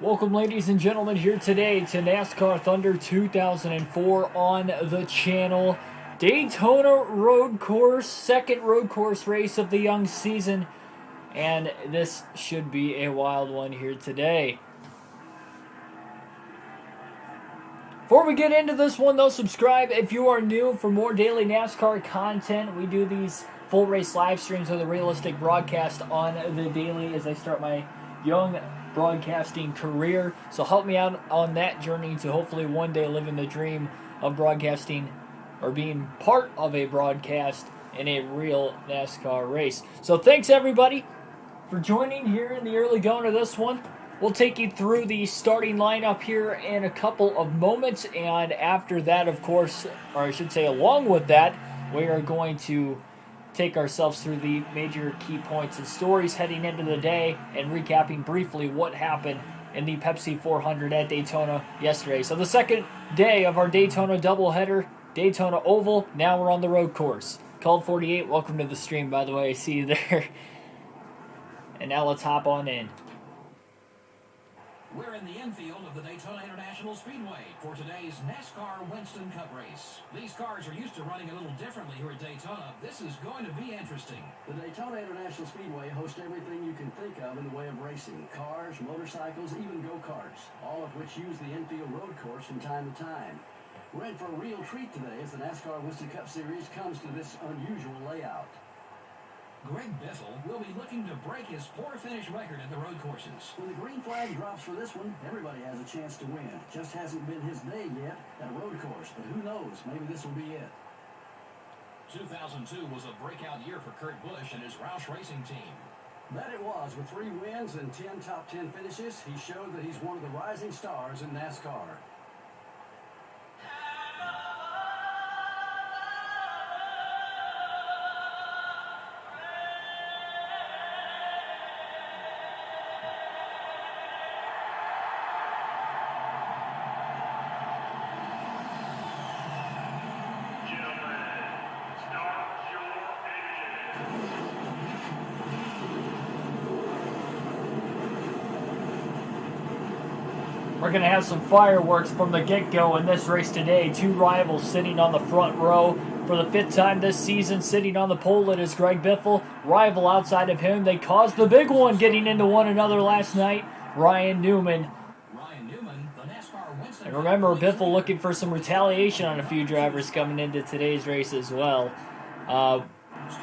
Welcome, ladies and gentlemen, here today to NASCAR Thunder 2004 on the channel. Daytona road course, second road course race of the young season, and this should be a wild one here today. Before we get into this one, though, subscribe if you are new for more daily NASCAR content. We do these full race live streams with a realistic broadcast on the daily as I start my young broadcasting career. So help me out on that journey to hopefully one day living the dream of broadcasting or being part of a broadcast in a real NASCAR race. So thanks everybody for joining here in the early going of this one. We'll take you through the starting lineup here in a couple of moments, and after that, of course, or I should say along with that, we are going to take ourselves through the major key points and stories heading into the day and recapping briefly what happened in the Pepsi 400 at Daytona yesterday. So the second day of our Daytona doubleheader, Daytona Oval. Now we're on the road course. Called 48, welcome to the stream, by the way. I see you there. And now let's hop on in. We're in the infield of the Daytona International Speedway for today's NASCAR Winston Cup race. These cars are used to running a little differently here at Daytona. This is going to be interesting. The Daytona International Speedway hosts everything you can think of in the way of racing. Cars, motorcycles, even go-karts, all of which use the infield road course from time to time. We're in for a real treat today as the NASCAR Winston Cup Series comes to this unusual layout. Greg Biffle will be looking to break his poor finish record at the road courses. When the green flag drops for this one, everybody has a chance to win. Just hasn't been his day yet at a road course, but who knows, maybe this will be it. 2002 was a breakout year for Kurt Busch and his Roush Racing team. That it was. With 3 wins and 10 top 10 finishes, he showed that he's one of the rising stars in NASCAR. We're going to have some fireworks from the get-go in this race today. 2 rivals sitting on the front row for the 5th time this season. Sitting on the pole, it is Greg Biffle. Rival outside of him, they caused the big one getting into one another last night. Ryan Newman. And remember, Biffle looking for some retaliation on a few drivers coming into today's race as well.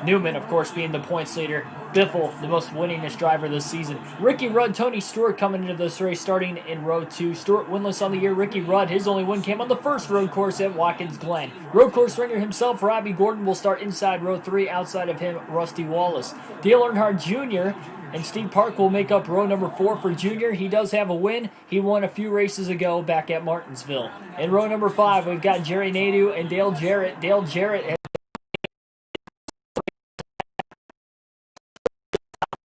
Newman, of course, being the points leader. Biffle, the most winningest driver this season. Ricky Rudd, Tony Stewart coming into this race starting in row 2. Stewart winless on the year. Ricky Rudd, his only win came on the first road course at Watkins Glen. Road course ringer himself, Robbie Gordon, will start inside row 3. Outside of him, Rusty Wallace. Dale Earnhardt Jr. and Steve Park will make up row number 4 for Jr. He does have a win. He won a few races ago back at Martinsville. In row number 5, we've got Jerry Nadeau and Dale Jarrett. Dale Jarrett has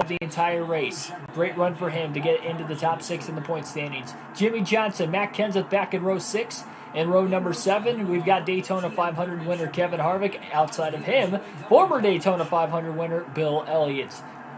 the entire race. Great run for him to get into the top 6 in the point standings. Jimmy Johnson, Matt Kenseth back in row 6. In row number 7, we've got Daytona 500 winner Kevin Harvick. Outside of him, former Daytona 500 winner Bill Elliott.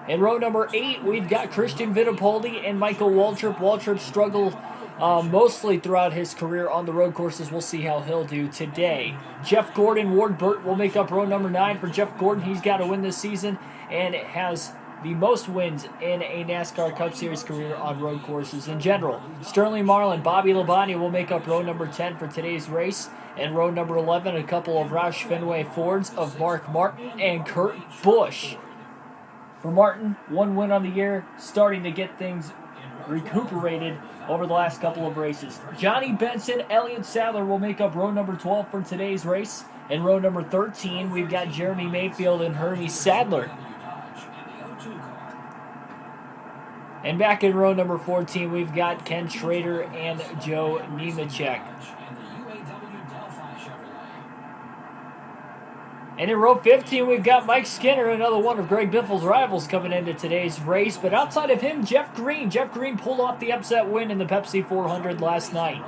In row number 8, we've got Christian Fittipaldi and Michael Waltrip. Waltrip struggled mostly throughout his career on the road courses. We'll see how he'll do today. Jeff Gordon, Ward Burt will make up row number 9 for Jeff Gordon. He's got a win this season and has the most wins in a NASCAR Cup Series career on road courses in general. Sterling Marlin, Bobby Labonte will make up row number 10 for today's race. And row number 11, a couple of Roush Fenway Fords of Mark Martin and Kurt Busch. For Martin, 1 win on the year, starting to get things recuperated over the last couple of races. Johnny Benson, Elliott Sadler will make up row number 12 for today's race. In row number 13, we've got Jeremy Mayfield and Hermie Sadler. And back in row number 14, we've got Ken Schrader and Joe Nemechek. And in row 15, we've got Mike Skinner, another one of Greg Biffle's rivals, coming into today's race. But outside of him, Jeff Green. Jeff Green pulled off the upset win in the Pepsi 400 last night.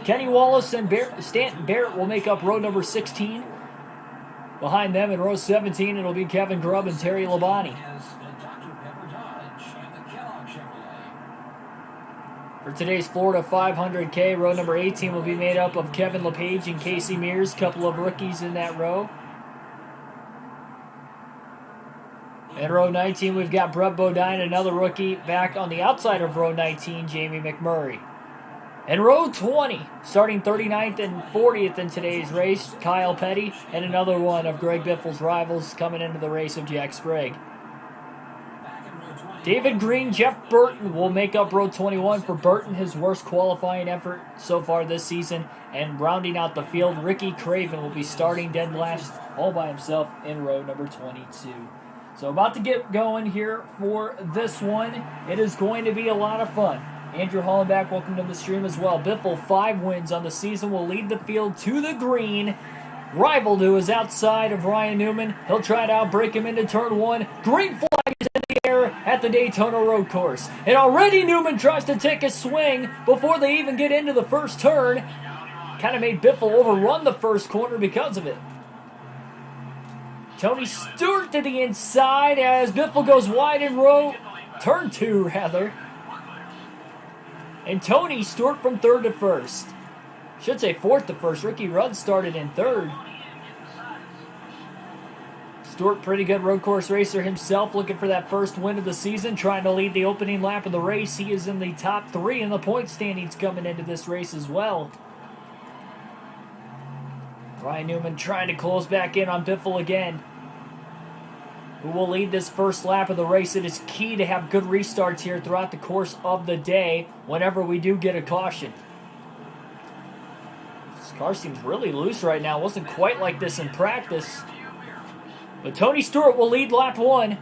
Kenny Wallace and Stanton Barrett will make up row number 16. Behind them in row 17, it'll be Kevin Grubb and Terry Labonte. For today's Florida 500K, row number 18 will be made up of Kevin LePage and Casey Mears, couple of rookies in that row. In row 19, we've got Brett Bodine, another rookie, back on the outside of row 19, Jamie McMurray. In row 20, starting 39th and 40th in today's race, Kyle Petty, and another one of Greg Biffle's rivals coming into the race of Jack Sprague. David Green, Jeff Burton will make up row 21. For Burton, his worst qualifying effort so far this season. And rounding out the field, Ricky Craven will be starting dead last all by himself in row number 22. So about to get going here for this one. It is going to be a lot of fun. Andrew Hollenbach, welcome to the stream as well. Biffle, 5 wins on the season, will lead the field to the green. Rival to his outside of Ryan Newman. He'll try to outbreak him into turn 1. Green flag is in the air at the Daytona road course. And already Newman tries to take a swing before they even get into the first turn. Kind of made Biffle overrun the first corner because of it. Tony Stewart to the inside as Biffle goes wide in turn 2 rather. And Tony Stewart from 3rd to 1st. Should say 4th to 1st. Ricky Rudd started in 3rd. Stewart, pretty good road course racer himself, looking for that first win of the season, trying to lead the opening lap of the race. He is in the top 3 in the point standings coming into this race as well. Ryan Newman trying to close back in on Biffle again, who will lead this first lap of the race. It is key to have good restarts here throughout the course of the day whenever we do get a caution. This car seems really loose right now. It wasn't quite like this in practice. But Tony Stewart will lead lap 1.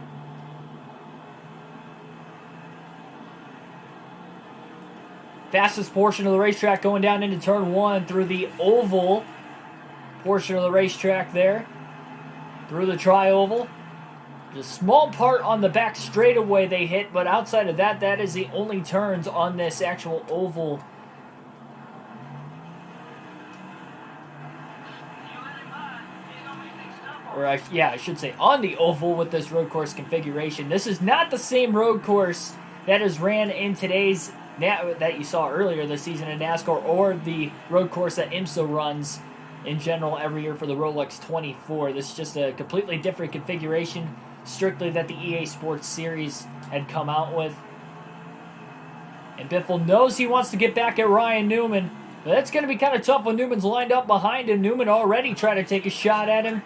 Fastest portion of the racetrack going down into turn 1 through the oval portion of the racetrack there. Through the tri-oval. There's a small part on the back straightaway they hit, but outside of that, that is the only turns on this actual oval. Or I should say on the oval with this road course configuration. This is not the same road course that is ran in today's, that you saw earlier this season in NASCAR, or the road course that IMSA runs in general every year for the Rolex 24. This is just a completely different configuration, strictly that the EA Sports Series had come out with. And Biffle knows he wants to get back at Ryan Newman, but that's going to be kind of tough when Newman's lined up behind him. Newman already tried to take a shot at him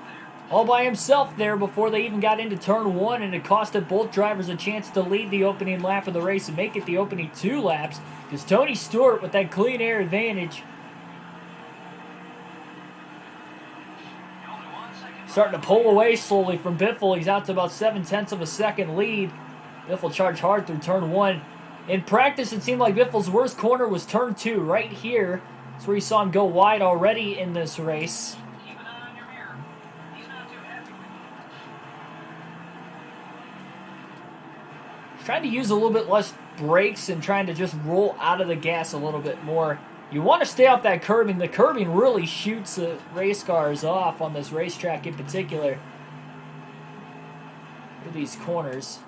all by himself there before they even got into turn 1, and it costed both drivers a chance to lead the opening lap of the race and make it the opening 2 laps, because Tony Stewart with that clean air advantage starting to pull away slowly from Biffle. He's out to about 0.7 of a second lead. Biffle charged hard through turn 1. In practice, it seemed like Biffle's worst corner was turn 2, right here. That's where you saw him go wide already in this race. He's trying to use a little bit less brakes and trying to just roll out of the gas a little bit more. You want to stay off that curbing. The curbing really shoots the race cars off on this racetrack in particular. Look at these corners.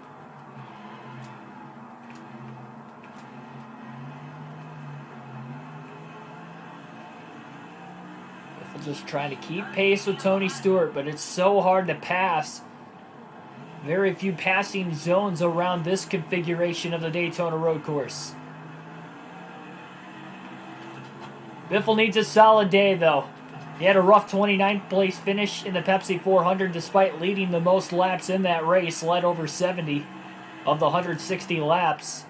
Biffle just trying to keep pace with Tony Stewart, but it's so hard to pass. Very few passing zones around this configuration of the Daytona road course. Biffle needs a solid day, though. He had a rough 29th place finish in the Pepsi 400 despite leading the most laps in that race, led over 70 of the 160 laps.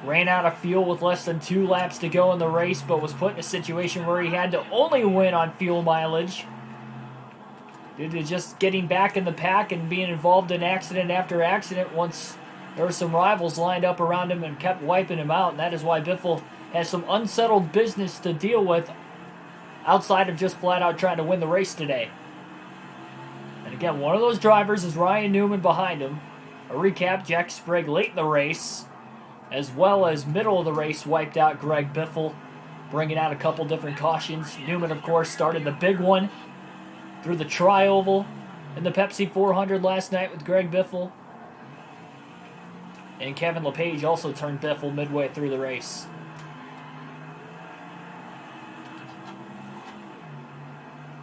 Ran out of fuel with less than 2 laps to go in the race, but was put in a situation where he had to only win on fuel mileage due to just getting back in the pack and being involved in accident after accident once there were some rivals lined up around him and kept wiping him out. And that is why Biffle has some unsettled business to deal with outside of just flat out trying to win the race today. And again, one of those drivers is Ryan Newman behind him. A recap, Jack Sprague late in the race, as well as middle of the race, wiped out Greg Biffle, bringing out a couple different cautions. Newman, of course, started the big one through the tri-oval in the Pepsi 400 last night with Greg Biffle. And Kevin LePage also turned Biffle midway through the race.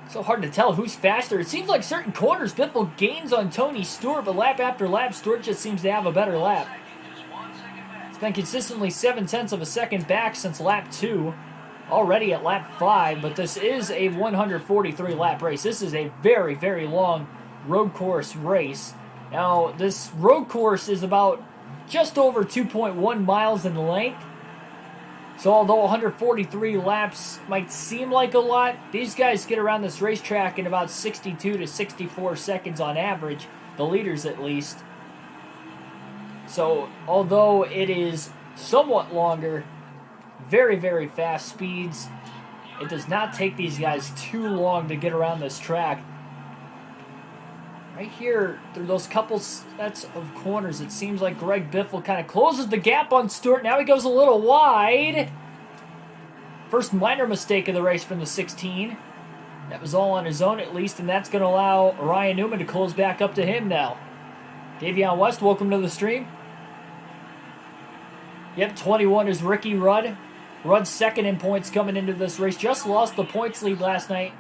So hard to tell who's faster. It seems like certain corners, Biffle gains on Tony Stewart, but lap after lap, Stewart just seems to have a better lap. It's been consistently 0.7 of a second back since lap 2, already at lap 5, but this is a 143 lap race. This is a very, very long road course race. Now, this road course is about just over 2.1 miles in length. So although 143 laps might seem like a lot, these guys get around this racetrack in about 62 to 64 seconds on average, the leaders at least. So although it is somewhat longer, very, very fast speeds, it does not take these guys too long to get around this track. Right here, through those couple sets of corners, it seems like Greg Biffle kind of closes the gap on Stewart. Now he goes a little wide. First minor mistake of the race from the 16. That was all on his own at least, and that's going to allow Ryan Newman to close back up to him now. Davion West, welcome to the stream. Yep, 21 is Ricky Rudd. Rudd's second in points coming into this race. Just lost the points lead last night,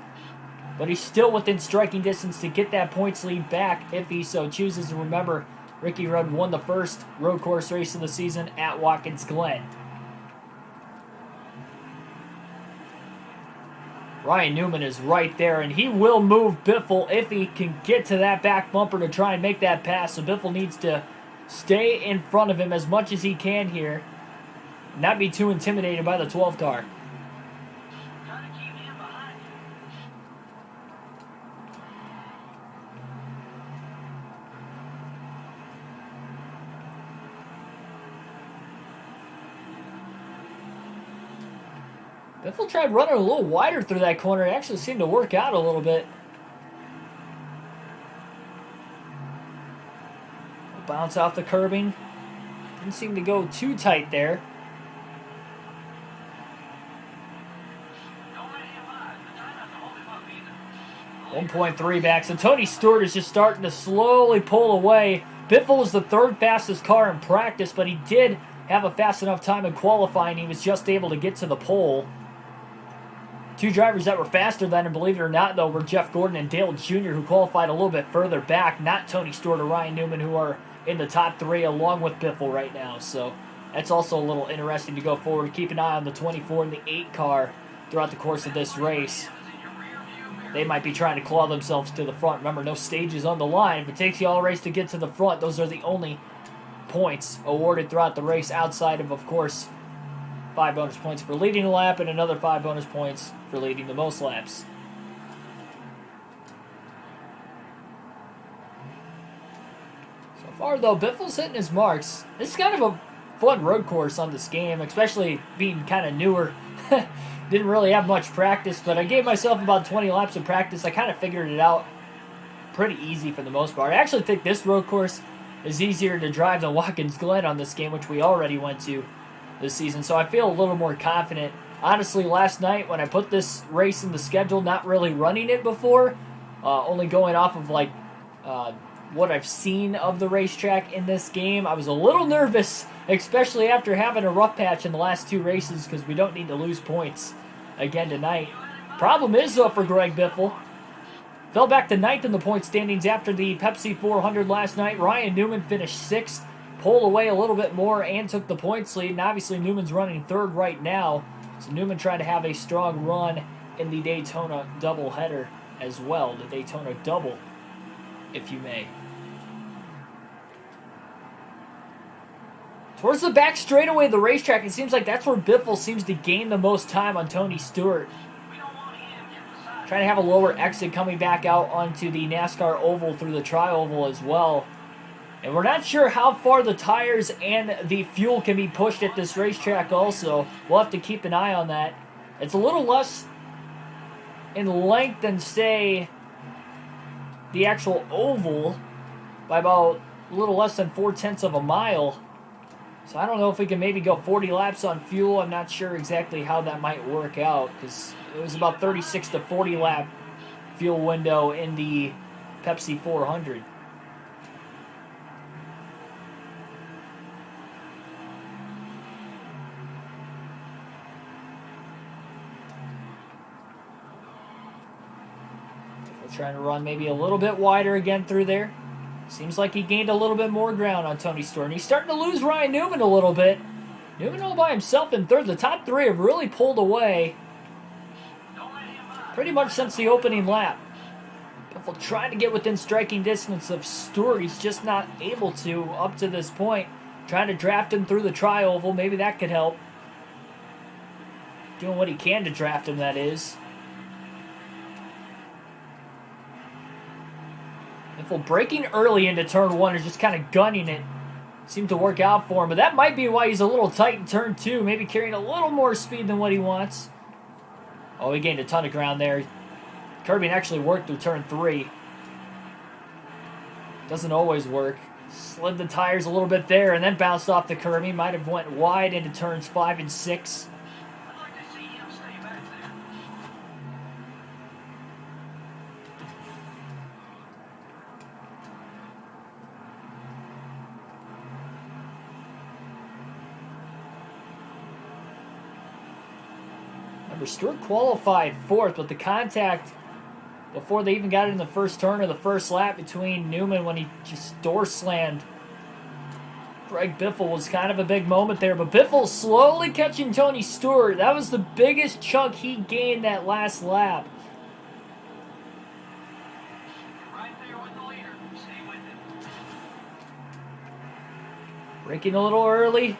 but he's still within striking distance to get that points lead back if he so chooses. And remember, Ricky Rudd won the first road course race of the season at Watkins Glen. Ryan Newman is right there, and he will move Biffle if he can get to that back bumper to try and make that pass. So Biffle needs to stay in front of him as much as he can here, not be too intimidated by the 12 car. Biffle tried running a little wider through that corner. It actually seemed to work out a little bit. Bounce off the curbing. Didn't seem to go too tight there. Don't 1.3 back. So Tony Stewart is just starting to slowly pull away. Biffle was the third fastest car in practice, but he did have a fast enough time in qualifying. He was just able to get to the pole. Two drivers that were faster than him, believe it or not, though, were Jeff Gordon and Dale Jr., who qualified a little bit further back. Not Tony Stewart or Ryan Newman, who are in the top 3 along with Biffle right now. So that's also a little interesting to go forward. Keep an eye on the 24 and the 8 car throughout the course of this race. They might be trying to claw themselves to the front. Remember, no stages on the line. If it takes you all race to get to the front, those are the only points awarded throughout the race outside of course, 5 bonus points for leading a lap and another 5 bonus points for leading the most laps. So far, though, Biffle's hitting his marks. This is kind of a fun road course on this game, especially being kind of newer. Didn't really have much practice, but I gave myself about 20 laps of practice. I kind of figured it out pretty easy for the most part. I actually think this road course is easier to drive than Watkins Glen on this game, which we already went to this season, so I feel a little more confident. Honestly, last night when I put this race in the schedule, not really running it before, only going off of what I've seen of the racetrack in this game, I was a little nervous, especially after having a rough patch in the last 2 races, because we don't need to lose points again tonight. Problem is, though, for Greg Biffle, fell back to 9th in the point standings after the Pepsi 400 last night. Ryan Newman finished 6th. Pulled away a little bit more and took the points lead, and obviously Newman's running 3rd right now, so Newman trying to have a strong run in the Daytona doubleheader as well, the Daytona double, if you may. Towards the back straightaway of the racetrack, it seems like that's where Biffle seems to gain the most time on Tony Stewart. Trying to have a lower exit coming back out onto the NASCAR oval through the tri-oval as well. And we're not sure how far the tires and the fuel can be pushed at this racetrack also. We'll have to keep an eye on that. It's a little less in length than, say, the actual oval by about a little less than 4/10 of a mile. So I don't know if we can maybe go 40 laps on fuel. I'm not sure exactly how that might work out, because it was about 36 to 40 lap fuel window in the Pepsi 400. trying to run maybe a little bit wider again through there. Seems like he gained a little bit more ground on Tony Stewart. And he's starting to lose Ryan Newman a little bit. Newman all by himself in third. The top three have really pulled away pretty much since the opening lap. Biffle trying to get within striking distance of Stewart. He's just not able to up to this point. Trying to draft him through the tri-oval. Maybe that could help. Doing what he can to draft him, that is. Biffle breaking early into turn one is just kind of gunning it. Seemed to work out for him, but that might be why he's a little tight in turn two. Maybe carrying a little more speed than what he wants. Oh, he gained a ton of ground there. Kirby actually worked through turn three. Doesn't always work. Slid the tires a little bit there and then bounced off the curb. He might have went wide into turns 5 and 6. I'd like to see him stay back there. Remember, Stewart qualified 4th, but the contact before they even got in the first turn of the first lap between Newman when he just door slammed Greg Biffle was kind of a big moment there. But Biffle slowly catching Tony Stewart. That was the biggest chunk he gained that last lap. Right there with the leader. Stay with him. Braking a little early.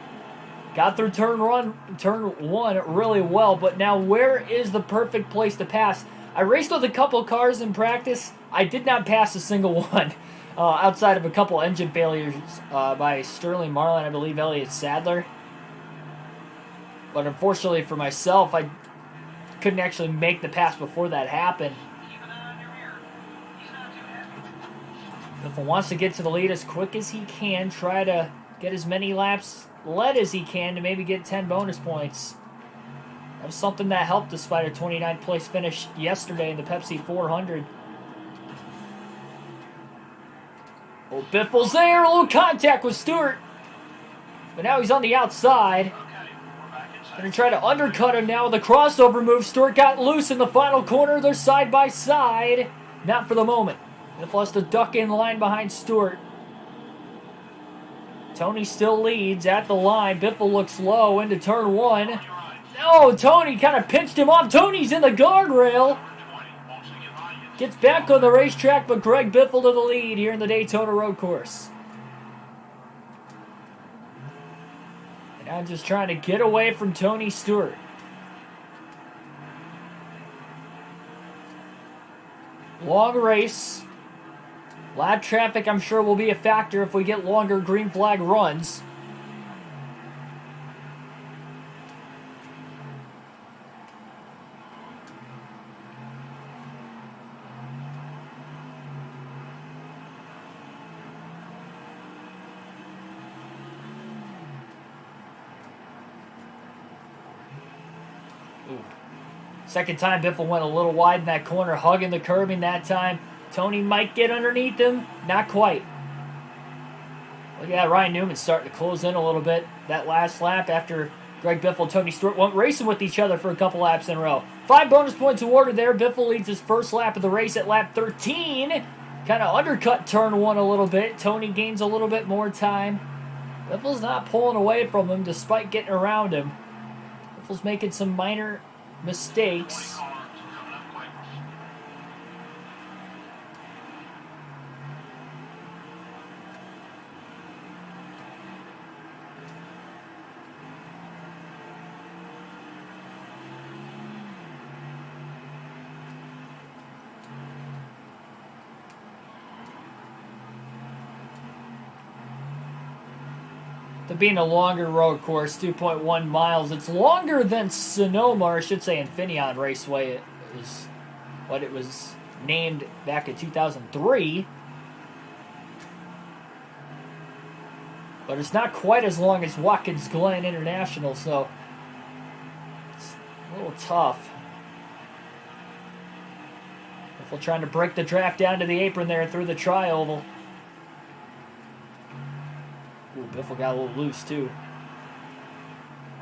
Got through turn one really well. But now where is the perfect place to pass? I raced with a couple cars in practice. I did not pass a single one outside of a couple engine failures by Sterling Marlin, I believe Elliott Sadler. But unfortunately for myself, I couldn't actually make the pass before that happened. Keep an eye on your mirror. He's not too happy. If he wants to get to the lead as quick as he can, try to get as many laps led as he can to maybe get 10 bonus points. That was something that helped despite a 29th place finish yesterday in the Pepsi 400. Oh, Biffle's there. A little contact with Stewart. But now he's on the outside. Okay, we're back inside. Going to try to undercut him now with a crossover move. Stewart got loose in the final corner. They're side by side. Not for the moment. Biffle has to duck in line behind Stewart. Tony still leads at the line. Biffle looks low into turn one. Oh, Tony kind of pinched him off. Tony's in the guardrail. Gets back on the racetrack, but Greg Biffle to the lead here in the Daytona road course. And I'm just trying to get away from Tony Stewart. Long race. Lap traffic, I'm sure, will be a factor if we get longer green flag runs. Second time Biffle went a little wide in that corner, hugging the curbing that time. Tony might get underneath him. Not quite. Look at that, Ryan Newman starting to close in a little bit. That last lap after Greg Biffle and Tony Stewart went racing with each other for a couple laps in a row. 5 bonus points awarded there. Biffle leads his first lap of the race at lap 13. Kind of undercut turn one a little bit. Tony gains a little bit more time. Biffle's not pulling away from him despite getting around him. Biffle's making some minor mistakes. To being a longer road course, 2.1 miles. It's longer than Sonoma, or I should say Infineon Raceway. It is what it was named back in 2003. But it's not quite as long as Watkins Glen International, so it's a little tough. If we're trying to break the draft down to the apron there through the tri-oval. Ooh, Biffle got a little loose, too.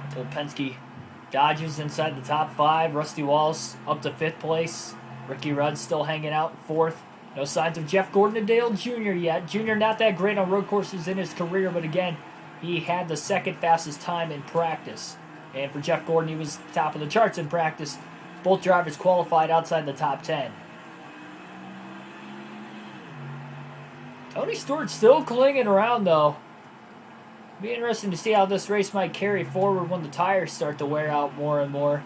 Until Penske dodges inside the top 5. Rusty Wallace up to 5th place. Ricky Rudd still hanging out in fourth. No signs of Jeff Gordon-Dale Jr. yet. Jr. not that great on road courses in his career, but again, he had the second fastest time in practice. And for Jeff Gordon, he was top of the charts in practice. Both drivers qualified outside the top 10. Tony Stewart still clinging around, though. Be interesting to see how this race might carry forward when the tires start to wear out more and more.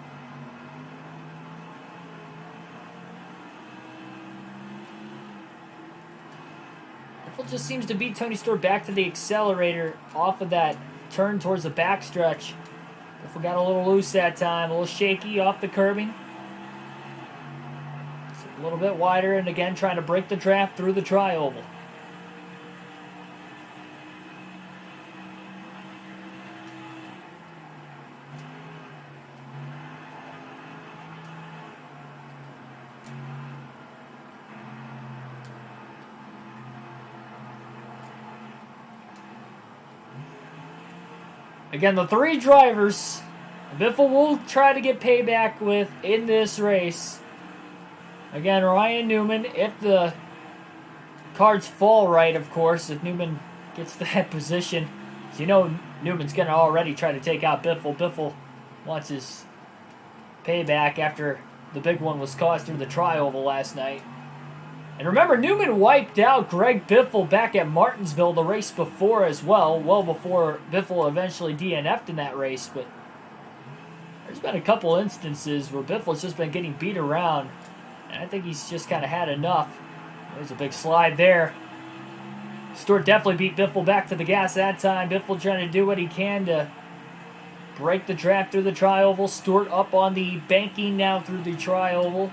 Biffle just seems to beat Tony Stewart back to the accelerator off of that turn towards the backstretch. Biffle got a little loose that time, a little shaky off the curbing. It's a little bit wider, and again trying to break the draft through the tri-oval. Again, the three drivers Biffle will try to get payback with in this race. Again, Ryan Newman, if the cards fall right, of course, if Newman gets to that position. So you know Newman's going to already try to take out Biffle. Biffle wants his payback after the big one was caused through the tri-oval last night. And remember, Newman wiped out Greg Biffle back at Martinsville the race before as well before Biffle eventually DNF'd in that race. But there's been a couple instances where Biffle's just been getting beat around, and I think he's just kind of had enough. There's a big slide there. Stewart definitely beat Biffle back to the gas that time. Biffle trying to do what he can to break the draft through the tri-oval. Stewart up on the banking now through the tri-oval.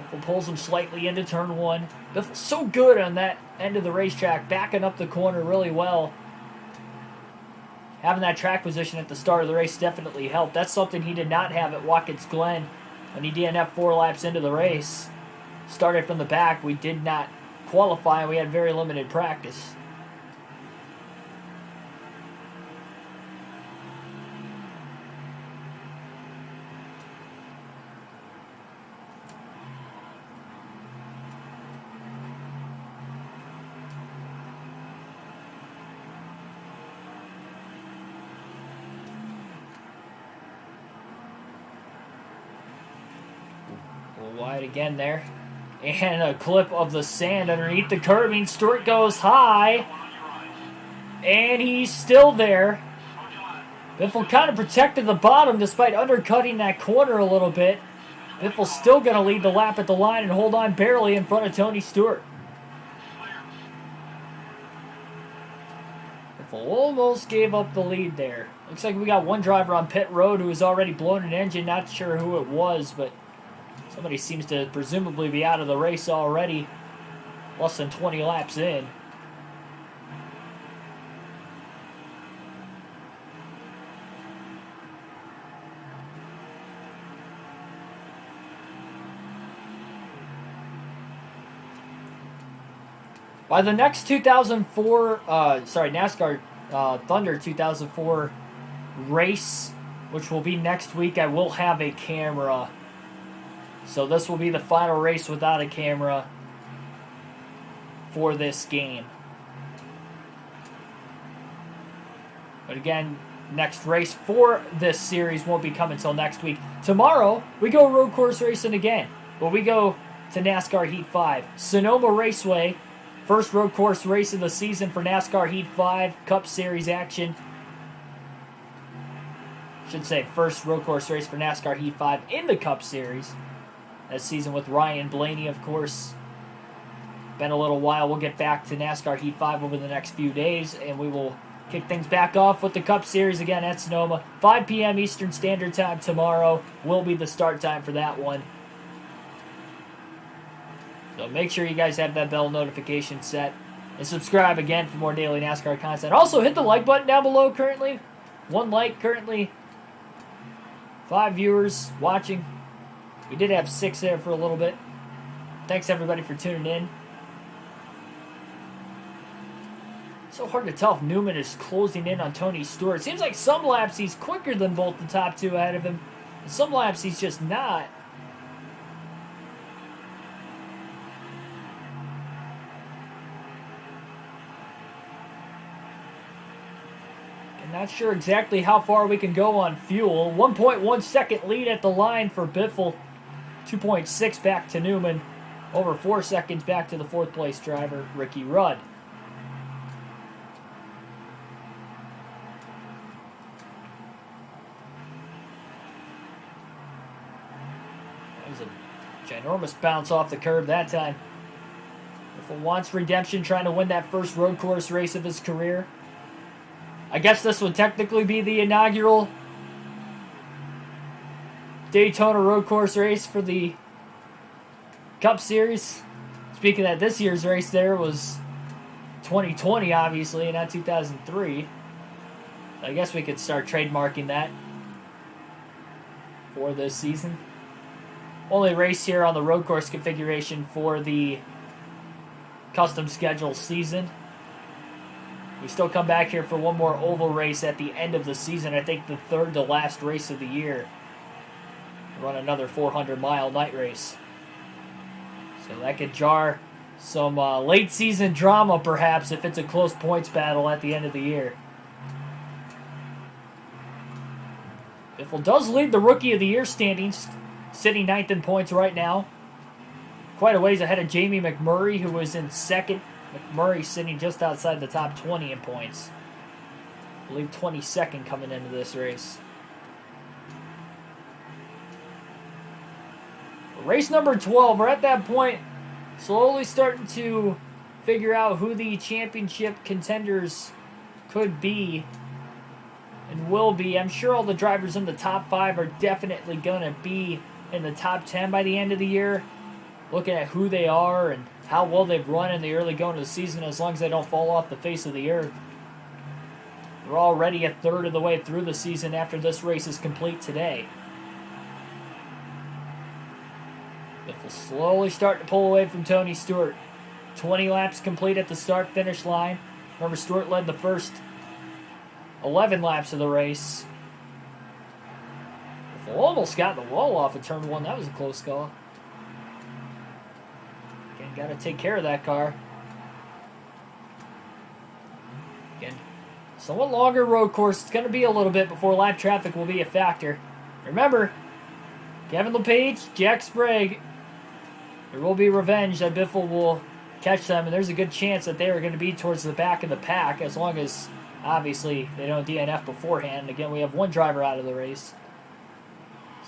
Biffle pulls him slightly into turn one. Biffle's so good on that end of the racetrack, backing up the corner really well. Having that track position at the start of the race definitely helped. That's something he did not have at Watkins Glen when he DNF'd 4 laps into the race. Started from the back. We did not qualify, and we had very limited practice. Wide again there. And a clip of the sand underneath the curbing. Stewart goes high. And he's still there. Biffle kind of protected the bottom despite undercutting that corner a little bit. Biffle's still going to lead the lap at the line and hold on barely in front of Tony Stewart. Biffle almost gave up the lead there. Looks like we got one driver on pit road who has already blown an engine. Not sure who it was, but somebody seems to presumably be out of the race already, less than 20 laps in. By the next NASCAR Thunder 2004 race, which will be next week, I will have a camera. So this will be the final race without a camera for this game. But again, next race for this series won't be coming until next week. Tomorrow, we go road course racing again. But we go to NASCAR Heat 5. Sonoma Raceway, first road course race of the season for NASCAR Heat 5 Cup Series action. Should say first road course race for NASCAR Heat 5 in the Cup Series. That season with Ryan Blaney, of course. Been a little while. We'll get back to NASCAR Heat 5 over the next few days, and we will kick things back off with the Cup Series again at Sonoma. 5 p.m. Eastern Standard Time tomorrow will be the start time for that one. So make sure you guys have that bell notification set. And subscribe again for more daily NASCAR content. Also, hit the like button down below currently. 1 like currently. 5 viewers watching. We did have 6 there for a little bit. Thanks everybody for tuning in. It's so hard to tell if Newman is closing in on Tony Stewart. Seems like some laps he's quicker than both the top 2 ahead of him. Some laps he's just not. I'm not sure exactly how far we can go on fuel. 1.1 second lead at the line for Biffle. 2.6 back to Newman. Over 4 seconds back to the fourth place driver, Ricky Rudd. That was a ginormous bounce off the curb that time. Biffle wants redemption, trying to win that first road course race of his career. I guess this would technically be the inaugural Daytona road course race for the Cup Series. Speaking of that, this year's race there was 2020, obviously, not 2003. I guess we could start trademarking that for this season. Only race here on the road course configuration for the custom schedule season. We still come back here for one more oval race at the end of the season. I think the third to last race of the year. Run another 400-mile night race. So that could jar some late season drama, perhaps, if it's a close points battle at the end of the year. Biffle does lead the Rookie of the Year standings, sitting 9th in points right now. Quite a ways ahead of Jamie McMurray, who was in second. McMurray sitting just outside the top 20 in points. I believe 22nd coming into this race. Race number 12, we're at that point, slowly starting to figure out who the championship contenders could be and will be. I'm sure all the drivers in the top 5 are definitely going to be in the top 10 by the end of the year. Looking at who they are and how well they've run in the early going of the season, as long as they don't fall off the face of the earth. We're already a third of the way through the season after this race is complete today. Biffle slowly start to pull away from Tony Stewart. 20 laps complete at the start-finish line. Remember, Stewart led the first 11 laps of the race. Biffle almost got the wall off of turn 1. That was a close call. Again, got to take care of that car. Again, somewhat longer road course. It's going to be a little bit before lap traffic will be a factor. Remember, Kevin LePage, Jack Sprague, there will be revenge that Biffle will catch them, and there's a good chance that they are going to be towards the back of the pack, as long as, obviously, they don't DNF beforehand. Again, we have one driver out of the race.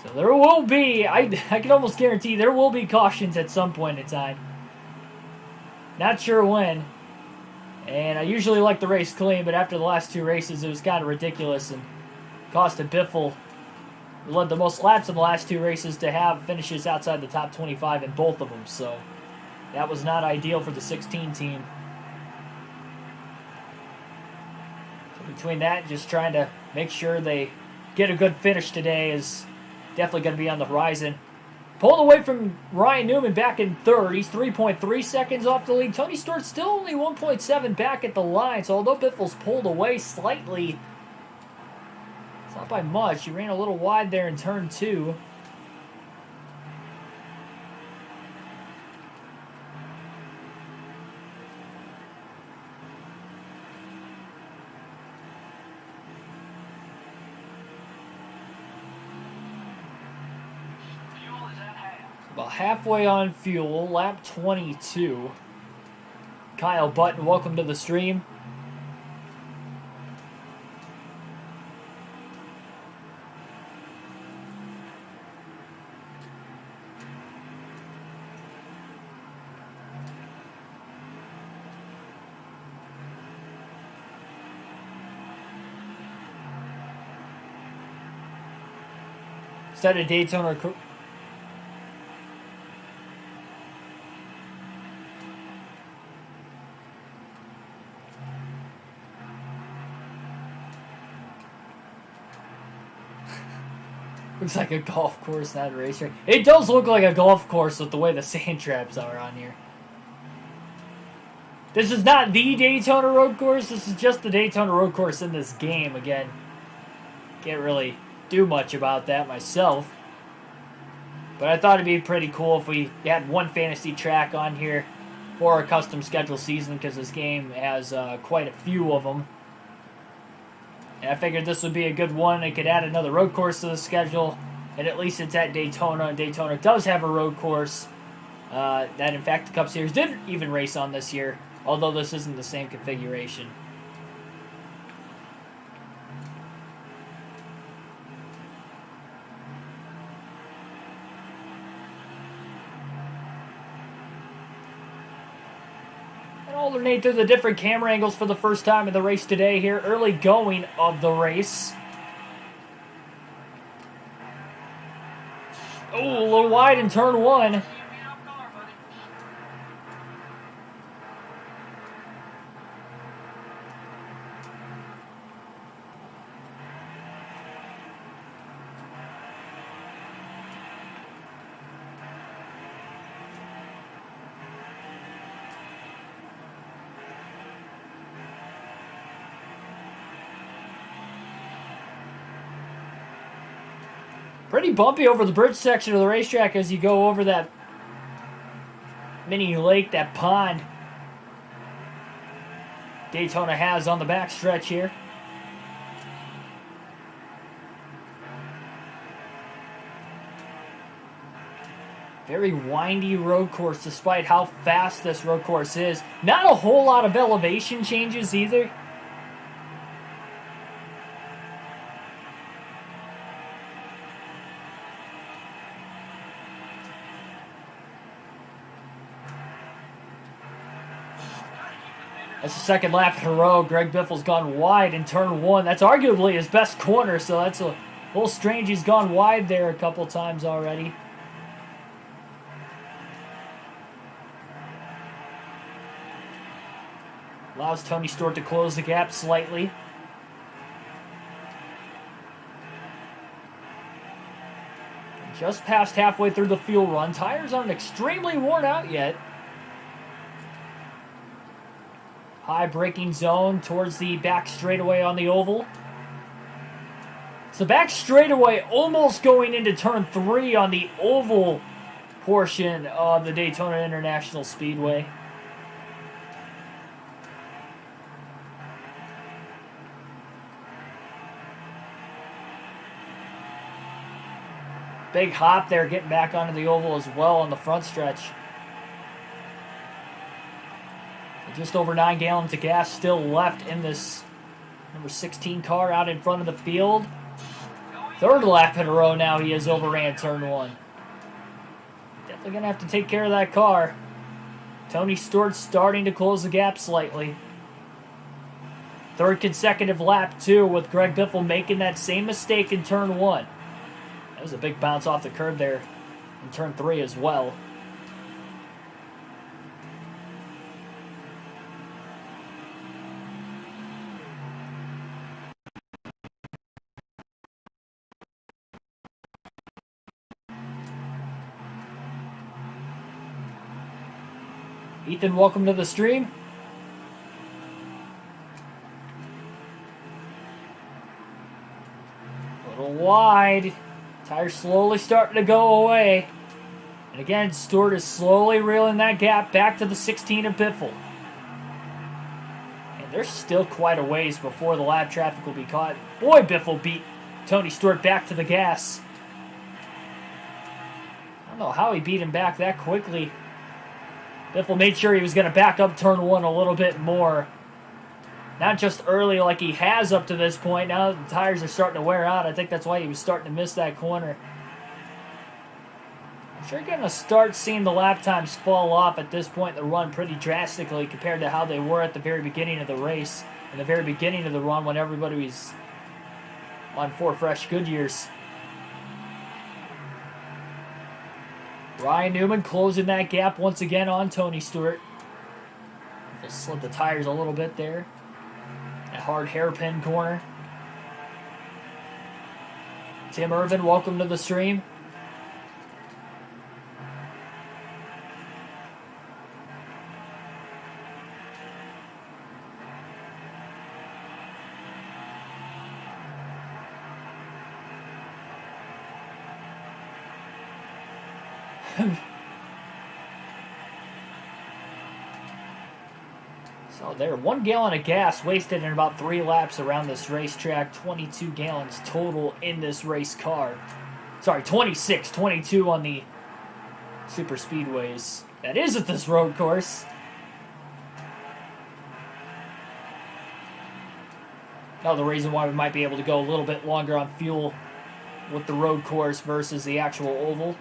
So there will be, I can almost guarantee, there will be cautions at some point in time. Not sure when. And I usually like the race clean, but after the last 2 races, it was kind of ridiculous and costed Biffle, who led the most laps in the last 2 races, to have finishes outside the top 25 in both of them. So that was not ideal for the 16 team. So between that, just trying to make sure they get a good finish today is definitely going to be on the horizon. Pulled away from Ryan Newman back in third. He's 3.3 seconds off the lead. Tony Stewart's still only 1.7 back at the line. So although Biffle's pulled away slightly, it's not by much. He ran a little wide there in turn 2. About halfway on fuel, lap 22. Kyle Button, welcome to the stream. Set a Daytona. Looks like a golf course, not a racetrack. It does look like a golf course with the way the sand traps are on here. This is not the Daytona road course. This is just the Daytona road course in this game. Again, can't really do much about that myself. But I thought it'd be pretty cool if we had one fantasy track on here for our custom schedule season, because this game has quite a few of them. And I figured this would be a good one. It could add another road course to the schedule, and at least it's at Daytona, and Daytona does have a road course that, in fact, the Cup Series did even race on this year, although this isn't the same configuration. Alternate through the different camera angles for the first time in the race today here. Early going of the race. Oh, a little wide in turn one. Pretty bumpy over the bridge section of the racetrack as you go over that mini lake, that pond Daytona has on the back stretch here. Very windy road course despite how fast this road course is. Not a whole lot of elevation changes either. That's the second lap in a row. Greg Biffle's gone wide in turn one. That's arguably his best corner, so that's a little strange. He's gone wide there a couple times already. Allows Tony Stewart to close the gap slightly. Just past halfway through the fuel run. Tires aren't extremely worn out yet. High braking zone towards the back straightaway on the oval. It's the back straightaway almost going into turn 3 on the oval portion of the Daytona International Speedway. Big hop there getting back onto the oval as well on the front stretch. Just over 9 gallons of gas still left in this number 16 car out in front of the field. Third lap in a row now he has overran turn 1. Definitely going to have to take care of that car. Tony Stewart starting to close the gap slightly. Third consecutive lap, too, with Greg Biffle making that same mistake in turn 1. That was a big bounce off the curb there in turn 3 as well. Ethan, welcome to the stream. A little wide. Tires slowly starting to go away. And again, Stewart is slowly reeling that gap back to the 16 of Biffle. And there's still quite a ways before the lap traffic will be caught. Boy, Biffle beat Tony Stewart back to the gas. I don't know how he beat him back that quickly. Biffle made sure he was going to back up turn 1 a little bit more. Not just early like he has up to this point. Now the tires are starting to wear out. I think that's why he was starting to miss that corner. I'm sure you're going to start seeing the lap times fall off at this point in the run pretty drastically compared to how they were at the very beginning of the race. In the very beginning of the run when everybody was on 4 fresh Goodyears. Ryan Newman closing that gap once again on Tony Stewart. He'll slip the tires a little bit there. That hard hairpin corner. Tim Irvin, welcome to the stream. So there, 1 gallon of gas wasted in about 3 laps around this racetrack. 22 gallons total in this race car. Sorry, 26, 22 on the super speedways. That is at this road course. Another reason why we might be able to go a little bit longer on fuel with the road course versus the actual oval.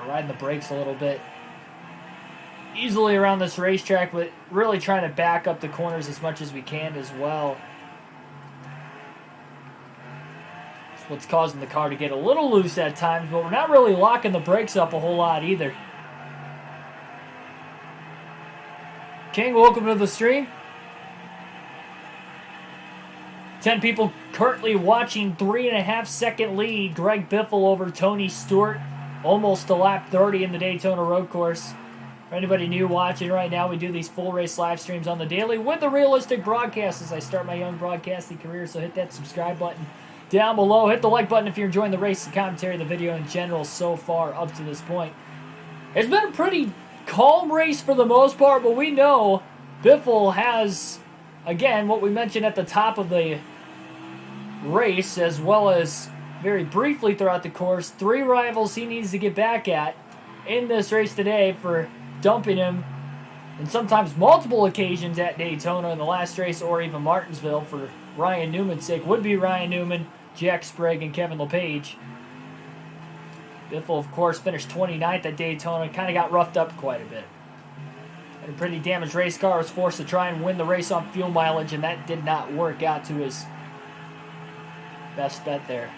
Riding the brakes a little bit easily around this racetrack, but really trying to back up the corners as much as we can as well. That's what's causing the car to get a little loose at times, but we're not really locking the brakes up a whole lot either. King, welcome to the stream. 10 people currently watching. 3.5 second lead. Greg Biffle over Tony Stewart. Almost to lap 30 in the Daytona road course. For anybody new watching right now, we do these full race live streams on the daily with the realistic broadcast as I start my young broadcasting career. So hit that subscribe button down below. Hit the like button if you're enjoying the race, the commentary, the video in general so far up to this point. It's been a pretty calm race for the most part, but we know Biffle has, again, what we mentioned at the top of the race, as well as very briefly throughout the course, 3 rivals he needs to get back at in this race today for dumping him, and sometimes multiple occasions at Daytona in the last race, or even Martinsville for Ryan Newman's sake. Would be Ryan Newman, Jack Sprague, and Kevin LePage. Biffle, of course, finished 29th at Daytona, kind of got roughed up quite a bit. Had a pretty damaged race car, was forced to try and win the race on fuel mileage, and that did not work out to his best bet there.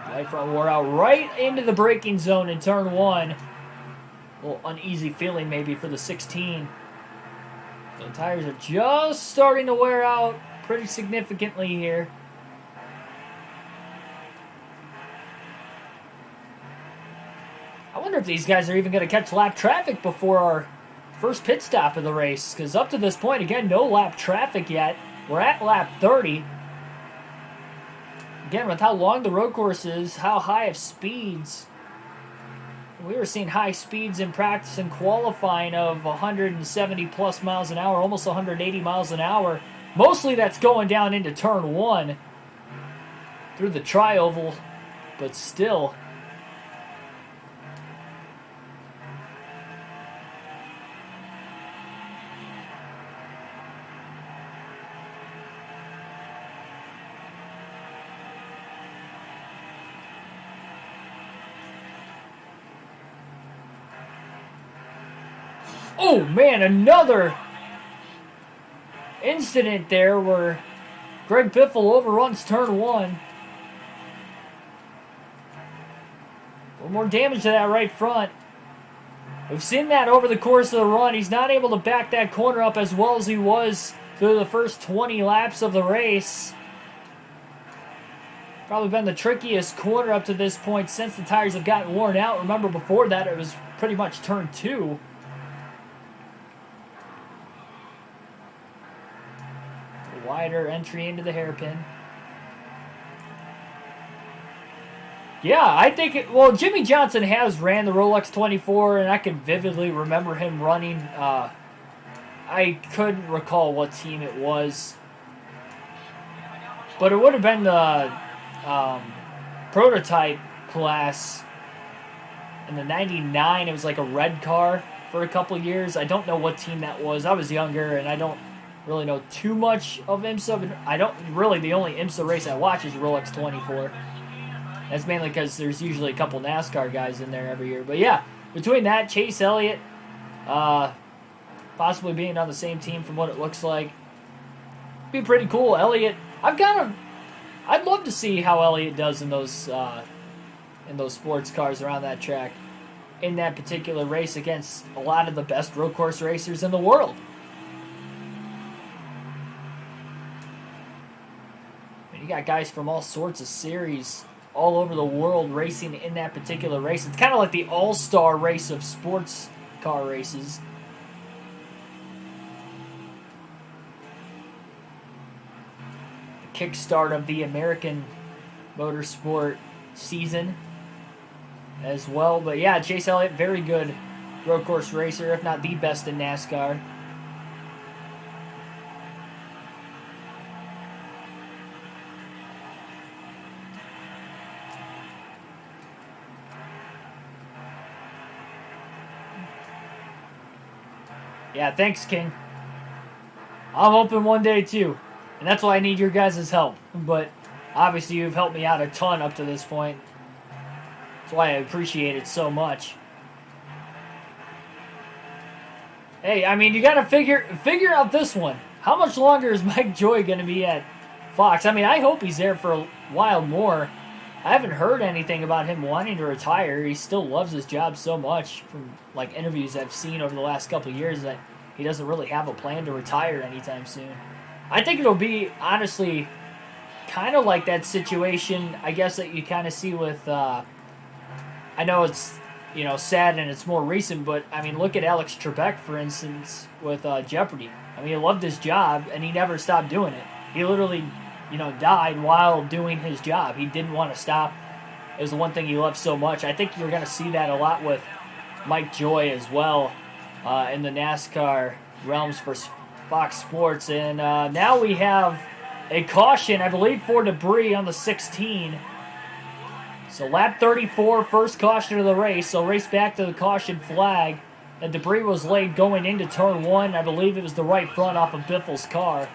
Right front wore out right into the braking zone in turn 1. A little uneasy feeling maybe for the 16. The tires are just starting to wear out pretty significantly here. I wonder if these guys are even going to catch lap traffic before our first pit stop of the race, because up to this point, again, no lap traffic yet. We're at lap 30. Again, with how long the road course is, how high of speeds. We were seeing high speeds in practice and qualifying of 170 plus miles an hour, almost 180 miles an hour. Mostly that's going down into turn 1 through the tri-oval, but still. Oh man, another incident there where Greg Biffle overruns turn 1. A little more damage to that right front. We've seen that over the course of the run. He's not able to back that corner up as well as he was through the first 20 laps of the race. Probably been the trickiest corner up to this point since the tires have gotten worn out. Remember, before that it was pretty much turn 2. Wider entry into the hairpin. Yeah, I think well, Jimmy Johnson has ran the Rolex 24, and I can vividly remember him running. I couldn't recall what team it was, but it would have been the prototype class in the 99. It was like a red car for a couple years. I don't know what team that was. I was younger, and I don't really know too much of IMSA, but I don't really, the only IMSA race I watch is Rolex 24. That's mainly because there's usually a couple NASCAR guys in there every year. But yeah, between that, Chase Elliott, possibly being on the same team from what it looks like, be pretty cool. Elliott, I'd love to see how Elliott does in those sports cars around that track in that particular race against a lot of the best road course racers in the world. And you got guys from all sorts of series all over the world racing in that particular race. It's kind of like the all-star race of sports car races. The kickstart of the American motorsport season as well. But yeah, Chase Elliott, very good road course racer, if not the best in NASCAR. Yeah, thanks, King. I'm hoping one day too, and that's why I need your guys' help. But obviously, you've helped me out a ton up to this point. That's why I appreciate it so much. Hey, I mean, you got to figure out this one. How much longer is Mike Joy going to be at Fox? I mean, I hope he's there for a while more. I haven't heard anything about him wanting to retire. He still loves his job so much from like interviews I've seen over the last couple of years that he doesn't really have a plan to retire anytime soon. I think it'll be, honestly, kind of like that situation, I guess, that you kind of see with, I know it's, you know, sad and it's more recent, but, I mean, look at Alex Trebek, for instance, with Jeopardy. I mean, he loved his job, and he never stopped doing it. He literally, you know, died while doing his job. He didn't want to stop. It was the one thing he loved so much. I think you're going to see that a lot with Mike Joy as well in the NASCAR realms for Fox Sports. And now we have a caution, I believe, for debris on the 16. So lap 34, first caution of the race. So race back to the caution flag. The debris was laid going into turn 1. I believe it was the right front off of Biffle's car.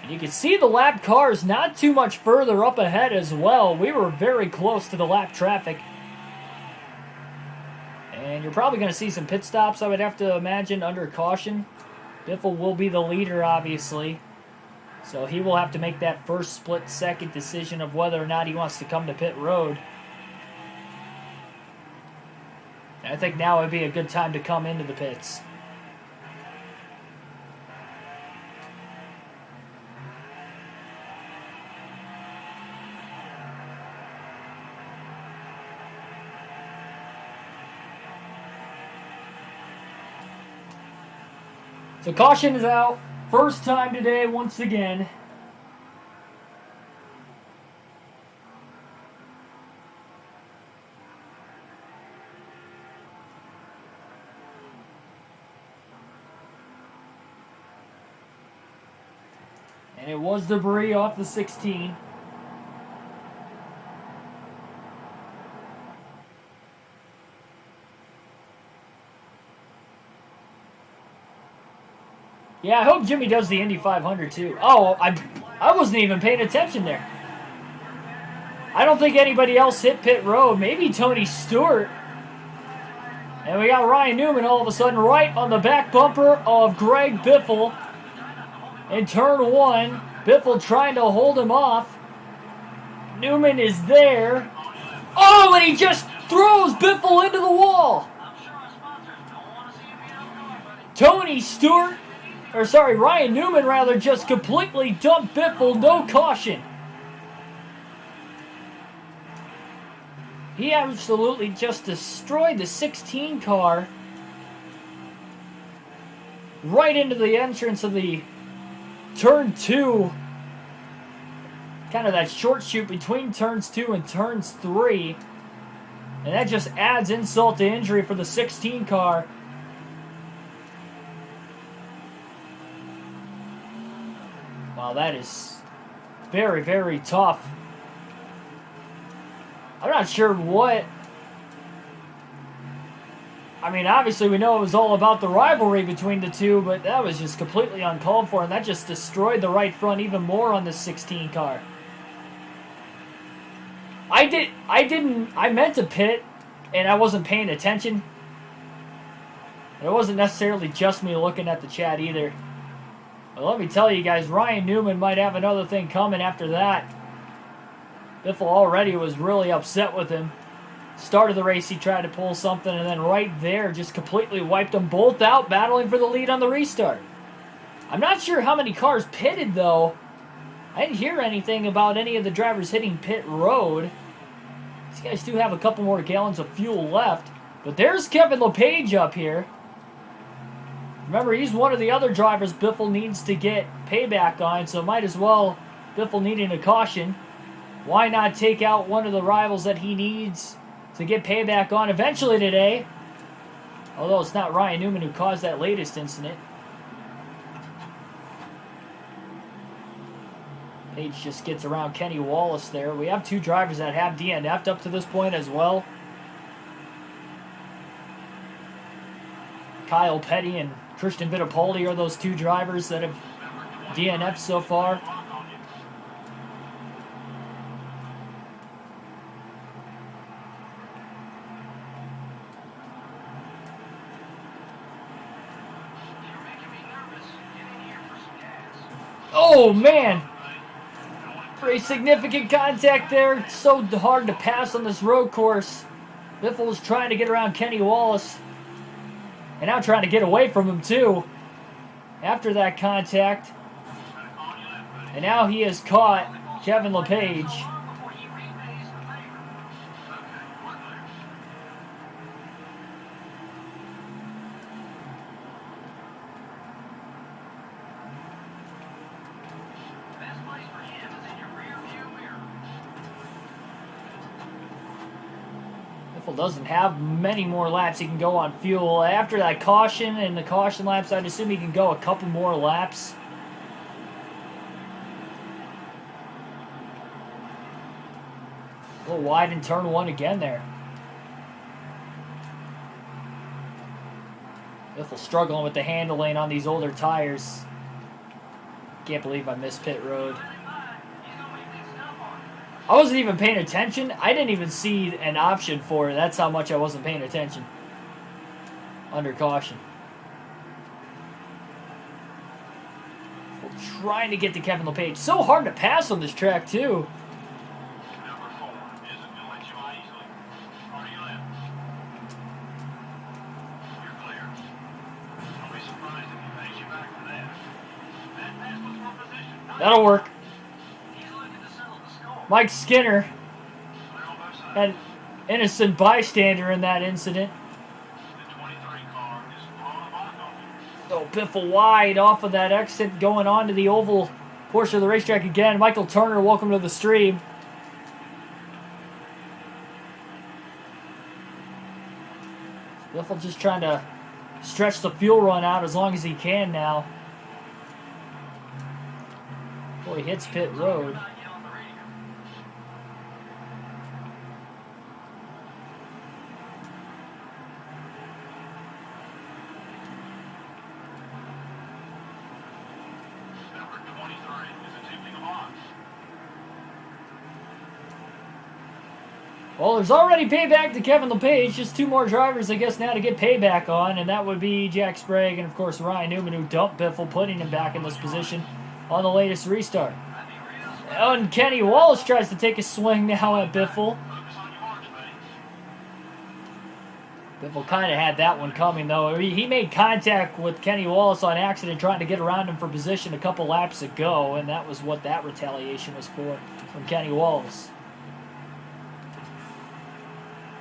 And you can see the lap cars not too much further up ahead as well. We were very close to the lap traffic. And you're probably going to see some pit stops, I would have to imagine, under caution. Biffle will be the leader, obviously. So he will have to make that first split-second decision of whether or not he wants to come to pit road. And I think now would be a good time to come into the pits. So caution is out. First time today, once again. And it was debris off the 16. Yeah, I hope Jimmy does the Indy 500 too. Oh, I wasn't even paying attention there. I don't think anybody else hit pit road. Maybe Tony Stewart. And we got Ryan Newman all of a sudden right on the back bumper of Greg Biffle in turn 1. Biffle trying to hold him off. Newman is there. Oh, and he just throws Biffle into the wall. Tony Stewart. Ryan Newman rather just completely dumped Biffle, no caution. He absolutely just destroyed the 16 car right into the entrance of the turn 2. Kind of that short shoot between turns 2 and turns 3. And that just adds insult to injury for the 16 car. Wow, that is very, very tough. I'm not sure what... I mean, obviously we know it was all about the rivalry between the two, but that was just completely uncalled for, and that just destroyed the right front even more on this 16 car. I meant to pit, and I wasn't paying attention. It wasn't necessarily just me looking at the chat either. Well, let me tell you guys, Ryan Newman might have another thing coming after that. Biffle already was really upset with him. Start of the race, he tried to pull something, and then right there just completely wiped them both out, battling for the lead on the restart. I'm not sure how many cars pitted, though. I didn't hear anything about any of the drivers hitting pit road. These guys do have a couple more gallons of fuel left. But there's Kevin LePage up here. Remember, he's one of the other drivers Biffle needs to get payback on, so might as well, Biffle needing a caution. Why not take out one of the rivals that he needs to get payback on eventually today? Although it's not Ryan Newman who caused that latest incident. Page just gets around Kenny Wallace there. We have two drivers that have DNF'd up to this point as well. Kyle Petty and Christian Fittipaldi are those two drivers that have DNF'd so far. Oh, man! Pretty significant contact there. It's so hard to pass on this road course. Biffle was trying to get around Kenny Wallace. And now trying to get away from him, too. After that contact. And now he has caught Kevin LePage. Doesn't have many more laps he can go on fuel. After that caution and the caution laps, I'd assume he can go a couple more laps. A little wide in turn one again there. Biffle struggling with the handling on these older tires. Can't believe I missed pit road. I wasn't even paying attention. I didn't even see an option for it. That's how much I wasn't paying attention. Under caution. We're trying to get to Kevin LePage. So hard to pass on this track, too. That'll work. Mike Skinner, an innocent bystander in that incident. Oh, Biffle wide off of that exit, going on to the oval portion of the racetrack again. Michael Turner, welcome to the stream. Biffle just trying to stretch the fuel run out as long as he can now. Before he hits pit road. Well, there's already payback to Kevin LePage. Just two more drivers, I guess, now to get payback on, and that would be Jack Sprague and, of course, Ryan Newman, who dumped Biffle, putting him back in this position on the latest restart. And Kenny Wallace tries to take a swing now at Biffle. Biffle kind of had that one coming, though. He made contact with Kenny Wallace on accident, trying to get around him for position a couple laps ago, and that was what that retaliation was for from Kenny Wallace.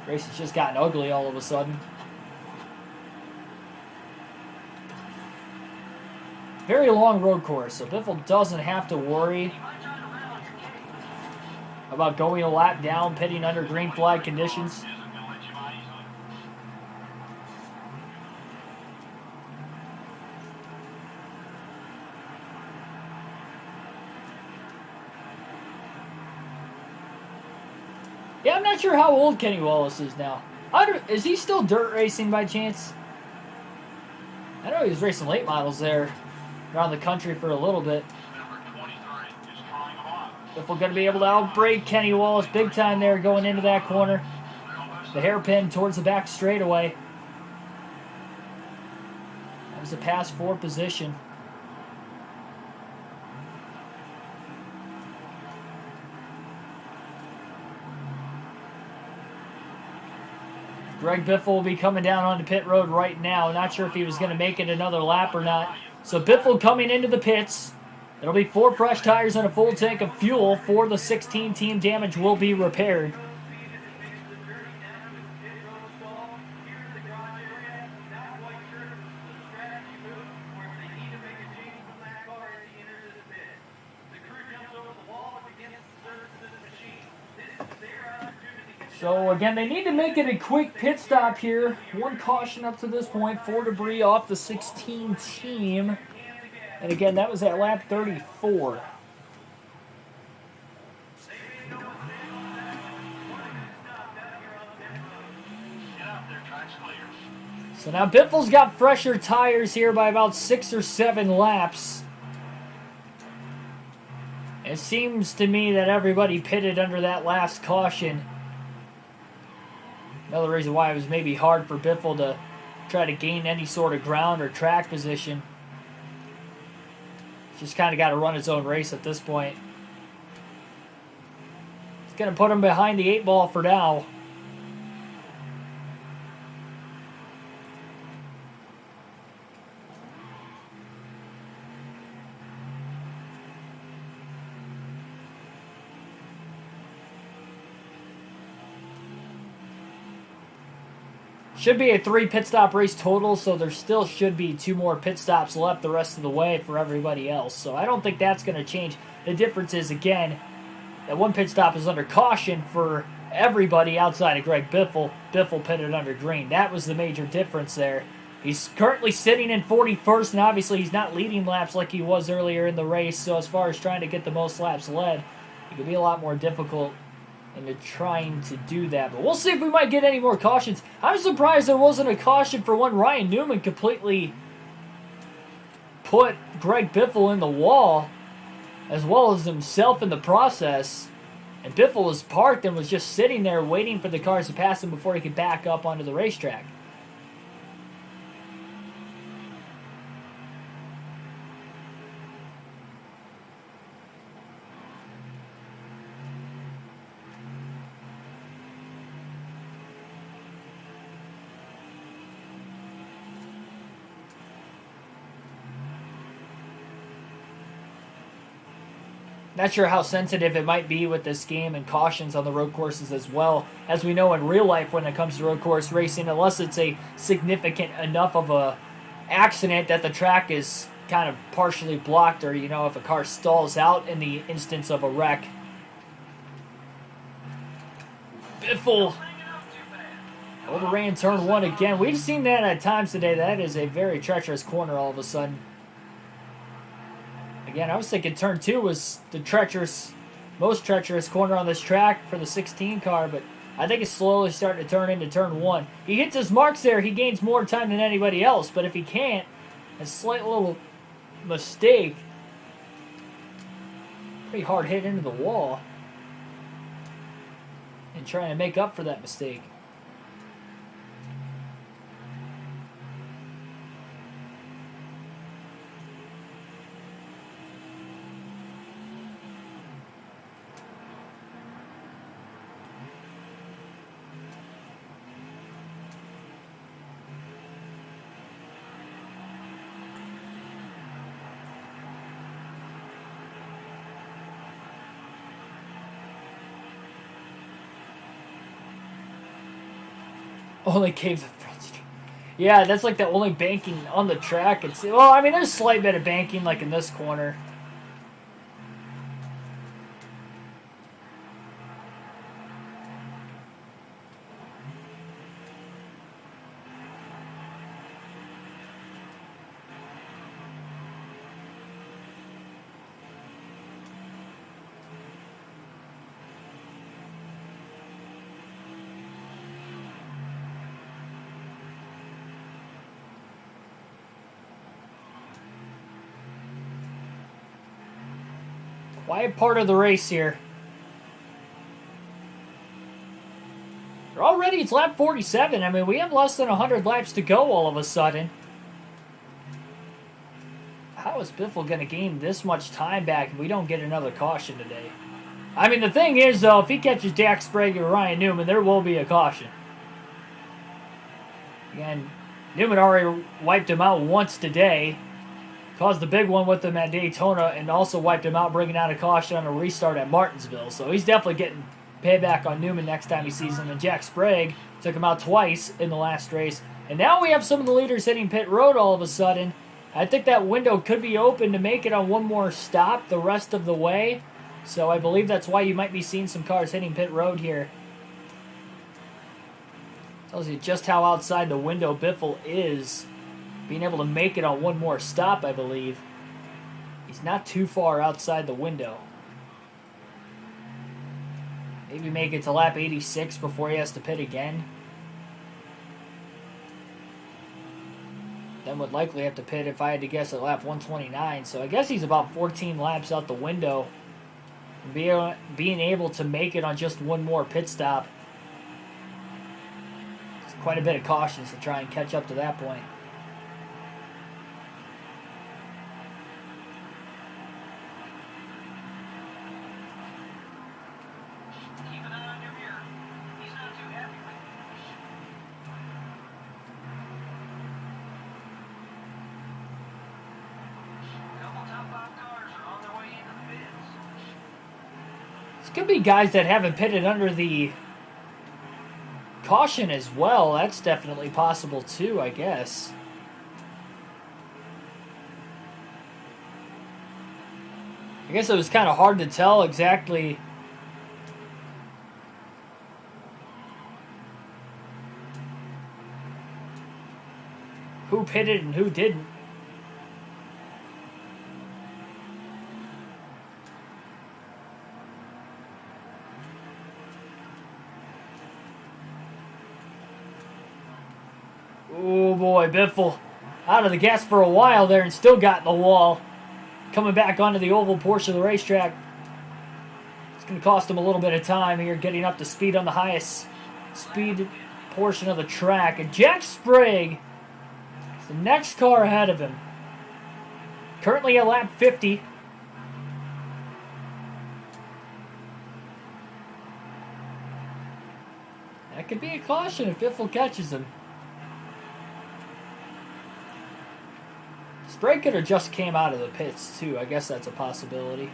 Race has just gotten ugly all of a sudden. Very long road course, so Biffle doesn't have to worry about going a lap down, pitting under green flag conditions. Yeah, I'm not sure how old Kenny Wallace is now. Is he still dirt racing by chance? I know he was racing late models there around the country for a little bit. If we're going to be able to outbrake Kenny Wallace big time there going into that corner. The hairpin towards the back straightaway. That was a pass 4 position. Greg Biffle will be coming down onto pit road right now. Not sure if he was going to make it another lap or not. So Biffle coming into the pits. It'll be 4 fresh tires and a full tank of fuel for the 16 team. Damage will be repaired. So again, they need to make it a quick pit stop here. 1 caution up to this point, 4 debris off the 16 team. And again, that was at lap 34. So now Biffle's got fresher tires here by about 6 or 7 laps. It seems to me that everybody pitted under that last caution. Another reason why it was maybe hard for Biffle to try to gain any sort of ground or track position. Just kind of got to run his own race at this point. It's going to put him behind the 8 ball for now. Should be a 3 pit stop race total, so there still should be 2 more pit stops left the rest of the way for everybody else. So I don't think that's going to change. The difference is, again, that 1 pit stop is under caution for everybody outside of Greg Biffle. Biffle pitted under green. That was the major difference there. He's currently sitting in 41st, and obviously he's not leading laps like he was earlier in the race. So as far as trying to get the most laps led, it could be a lot more difficult into trying to do that. But we'll see if we might get any more cautions. I'm surprised there wasn't a caution for when Ryan Newman completely put Greg Biffle in the wall, as well as himself in the process. And Biffle was parked and was just sitting there waiting for the cars to pass him before he could back up onto the racetrack. Not sure how sensitive it might be with this game and cautions on the road courses as well. As we know in real life when it comes to road course racing, unless it's a significant enough of a accident that the track is kind of partially blocked, or, you know, if a car stalls out in the instance of a wreck. Biffle overran turn 1 again. We've seen that at times today. That is a very treacherous corner all of a sudden. Again, I was thinking turn 2 was the most treacherous corner on this track for the 16 car, but I think it's slowly starting to turn into turn 1. He hits his marks there, he gains more time than anybody else, but if he can't, a slight little mistake, pretty hard hit into the wall, and trying to make up for that mistake. Only came the front street. Yeah, that's like the only banking on the track. Well, I mean, there's a slight bit of banking like in this corner. Quiet part of the race here. It's lap 47. I mean, we have less than 100 laps to go all of a sudden. How is Biffle going to gain this much time back if we don't get another caution today? I mean, the thing is, though, if he catches Dak Sprague or Ryan Newman, there will be a caution. Again, Newman already wiped him out once today. caused the big one with him at Daytona and also wiped him out, bringing out a caution on a restart at Martinsville. So he's definitely getting payback on Newman next time he sees him. And Jack Sprague took him out twice in the last race. And now we have some of the leaders hitting pit road all of a sudden. I think that window could be open to make it on one more stop the rest of the way. So I believe that's why you might be seeing some cars hitting pit road here. Tells you just how outside the window Biffle is. Being able to make it on one more stop, I believe. He's not too far outside the window. Maybe make it to lap 86 before he has to pit again. Then would likely have to pit, if I had to guess, at lap 129. So I guess he's about 14 laps out the window. Being able to make it on just one more pit stop. It's quite a bit of cautions to try and catch up to that point. Keep an eye on your mirror. He's not too happy with you. Couple top 5 cars are on their way into the pits. This could be guys that haven't pitted under the caution as well. That's definitely possible too, I guess. I guess it was kind of hard to tell exactly who pitted and who didn't. Oh boy, Biffle out of the gas for a while there and still got in the wall. Coming back onto the oval portion of the racetrack. It's going to cost him a little bit of time here getting up to speed on the highest speed portion of the track. And Jack Sprague is the next car ahead of him. Currently at lap 50. That could be a caution if Biffle catches him. Sprague could have just came out of the pits, too. I guess that's a possibility.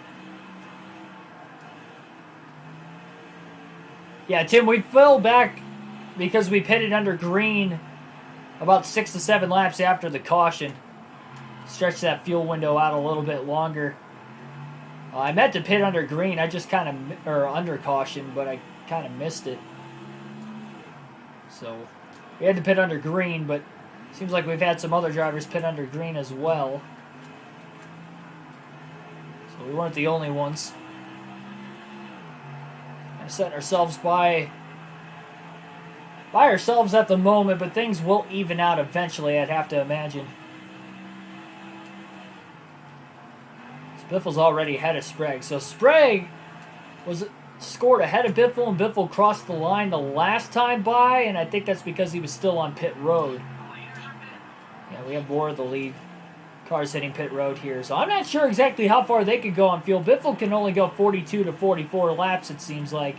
Yeah, Tim, we fell back because we pitted under green about 6 to 7 laps after the caution. Stretched that fuel window out a little bit longer. I meant to pit under green. I just kind of, or under caution, but I kind of missed it. So, we had to pit under green, but seems like we've had some other drivers pit under green as well. So we weren't the only ones. Kind of setting ourselves by ourselves at the moment, but things will even out eventually, I'd have to imagine. Biffle's already ahead of Sprague. So Sprague was scored ahead of Biffle, and Biffle crossed the line the last time by, and I think that's because he was still on pit road. Yeah, we have more of the lead cars hitting pit road here. So I'm not sure exactly how far they could go on fuel. Biffle can only go 42 to 44 laps, it seems like.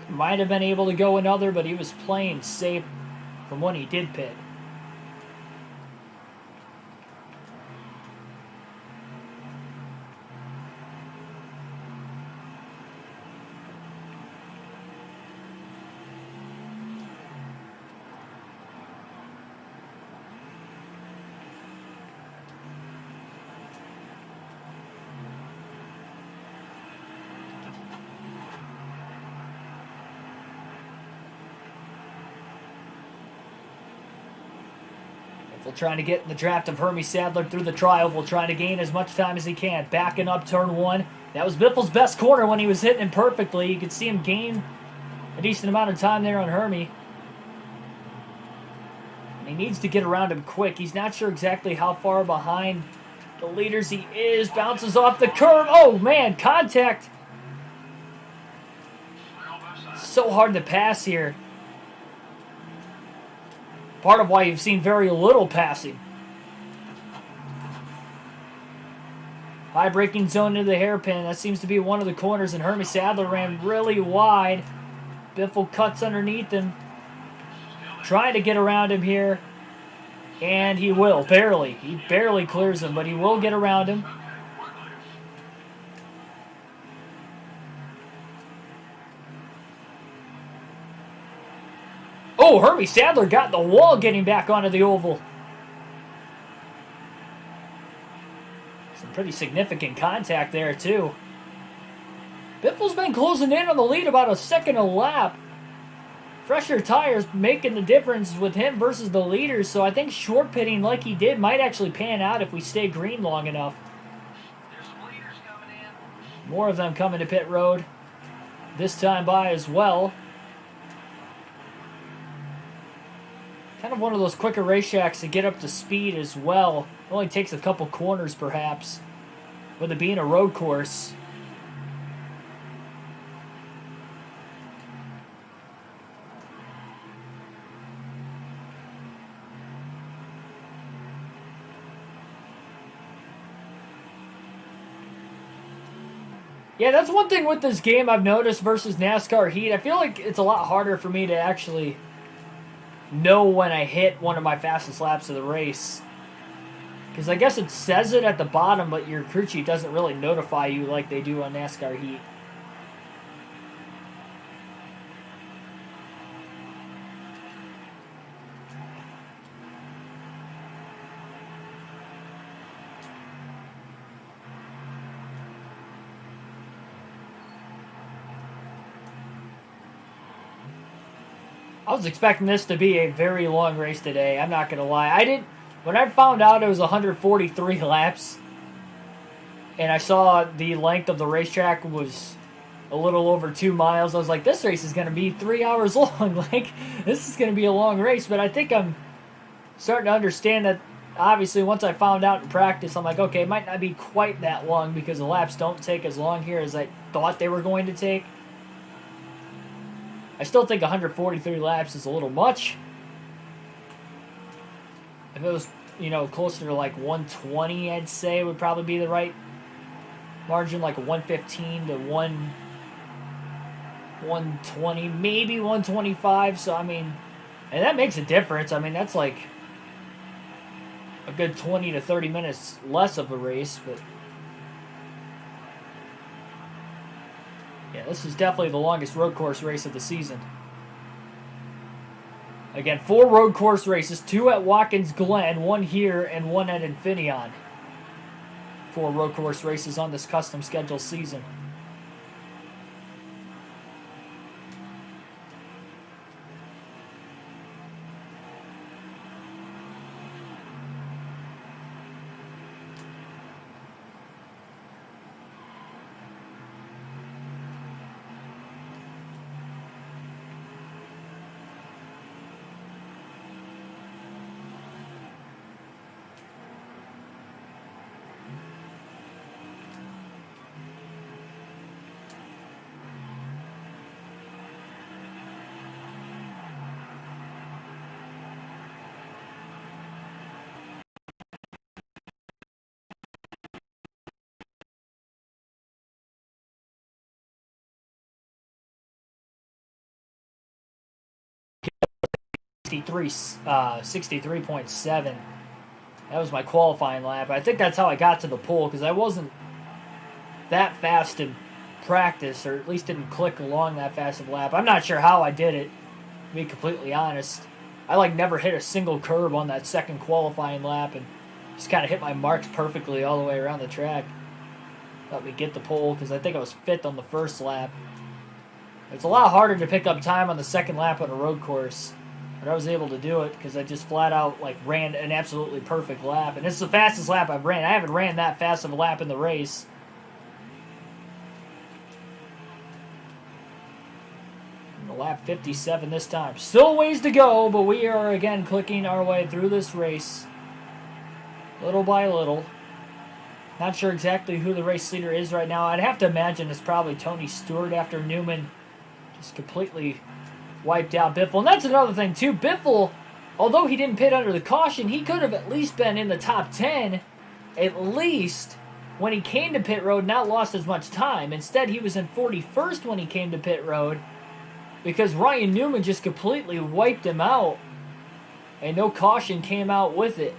Might have been able to go another, but he was playing safe from when he did pit. Trying to get in the draft of Hermie Sadler through the tri-oval, trying to gain as much time as he can. Backing up turn 1. That was Biffle's best corner when he was hitting him perfectly. You could see him gain a decent amount of time there on Hermie. And he needs to get around him quick. He's not sure exactly how far behind the leaders he is. Bounces off the curb. Oh, man, contact. So hard to pass here. Part of why you've seen very little passing. High braking zone into the hairpin. That seems to be one of the corners, and Hermie Sadler ran really wide. Biffle cuts underneath him. Trying to get around him here. And he will, barely. He barely clears him, but he will get around him. Oh, Hermie Sadler got in the wall getting back onto the oval. Some pretty significant contact there, too. Biffle's been closing in on the lead about a second a lap. Fresher tires making the difference with him versus the leaders, so I think short pitting like he did might actually pan out if we stay green long enough. There's some leaders coming in. More of them coming to pit road this time by as well. Kind of one of those quicker racetracks to get up to speed as well. It only takes a couple corners perhaps, with it being a road course. Yeah, that's one thing with this game I've noticed versus NASCAR Heat. I feel like it's a lot harder for me to actually know when I hit one of my fastest laps of the race. Because I guess it says it at the bottom, but your crew chief doesn't really notify you like they do on NASCAR Heat. I was expecting this to be a very long race today. I'm not going to lie. When I found out it was 143 laps, and I saw the length of the racetrack was a little over 2 miles, I was like, this race is going to be 3 hours long. Like, this is going to be a long race. But I think I'm starting to understand that, obviously, once I found out in practice, I'm like, okay, it might not be quite that long because the laps don't take as long here as I thought they were going to take. I still think 143 laps is a little much. If it was, closer to like 120, I'd say would probably be the right margin, like 115 to 120, maybe 125. So, and that makes a difference. That's like a good 20 to 30 minutes less of a race, but yeah, this is definitely the longest road course race of the season. Again, 4 road course races, 2 at Watkins Glen, 1 here, and 1 at Infineon. 4 road course races on this custom schedule season. uh, 63.7. That was my qualifying lap. I think that's how I got to the pole because I wasn't that fast in practice, or at least didn't click along that fast of a lap. I'm not sure how I did it, to be completely honest. I never hit a single curb on that second qualifying lap and just kind of hit my marks perfectly all the way around the track. Let me get the pole because I think I was 5th on the first lap. It's a lot harder to pick up time on the second lap on a road course. But I was able to do it because I just flat out ran an absolutely perfect lap. And it's the fastest lap I've ran. I haven't ran that fast of a lap in the race. Lap 57 this time. Still ways to go, but we are again clicking our way through this race. Little by little. Not sure exactly who the race leader is right now. I'd have to imagine it's probably Tony Stewart after Newman just completely wiped out Biffle. And that's another thing, too. Biffle, although he didn't pit under the caution, he could have at least been in the top 10, at least, when he came to pit road, not lost as much time. Instead, he was in 41st when he came to pit road because Ryan Newman just completely wiped him out And no caution came out with it.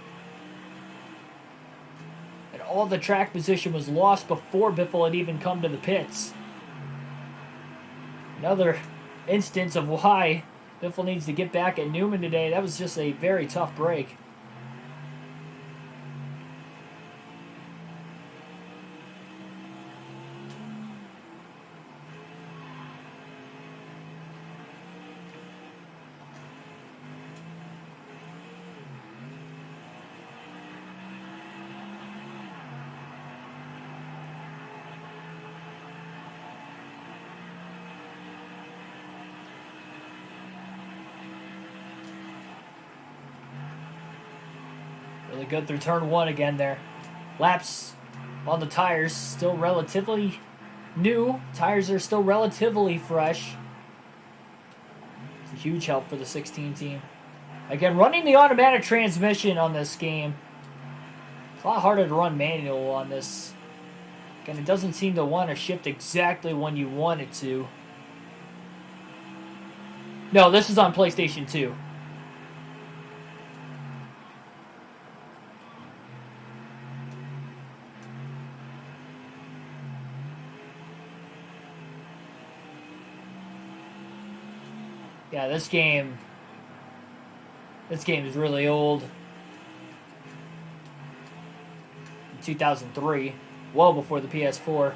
And all the track position was lost before Biffle had even come to the pits. Another instance of why Biffle needs to get back at Newman today. That was just a very tough break. Really good through turn one again there. Laps on the tires still relatively new. Tires are still relatively fresh. It's a huge help for the 16 team. Again, running the automatic transmission on this game. It's a lot harder to run manual on this. Again, it doesn't seem to want to shift exactly when you want it to. No, this is on PlayStation 2. Yeah, this game is really old. 2003, well before the PS4.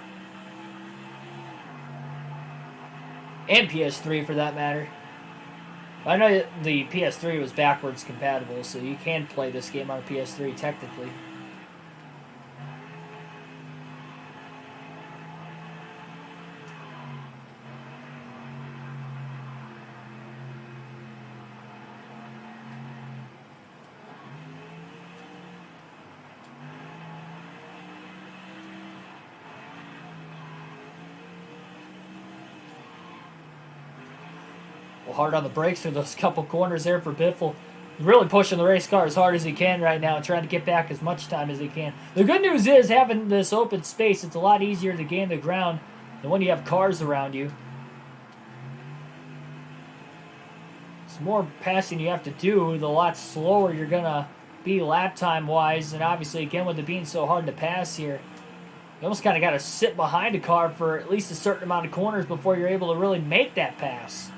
And PS3 for that matter. I know that the PS3 was backwards compatible, so you can play this game on a PS3 technically. Hard on the brakes through those couple corners there for Biffle. Really pushing the race car as hard as he can right now, trying to get back as much time as he can. The good news is, having this open space, it's a lot easier to gain the ground than when you have cars around you. It's more passing you have to do, the lot slower you're going to be lap time wise. And obviously, again, with it being so hard to pass here, you almost kind of got to sit behind a car for at least a certain amount of corners before you're able to really make that pass.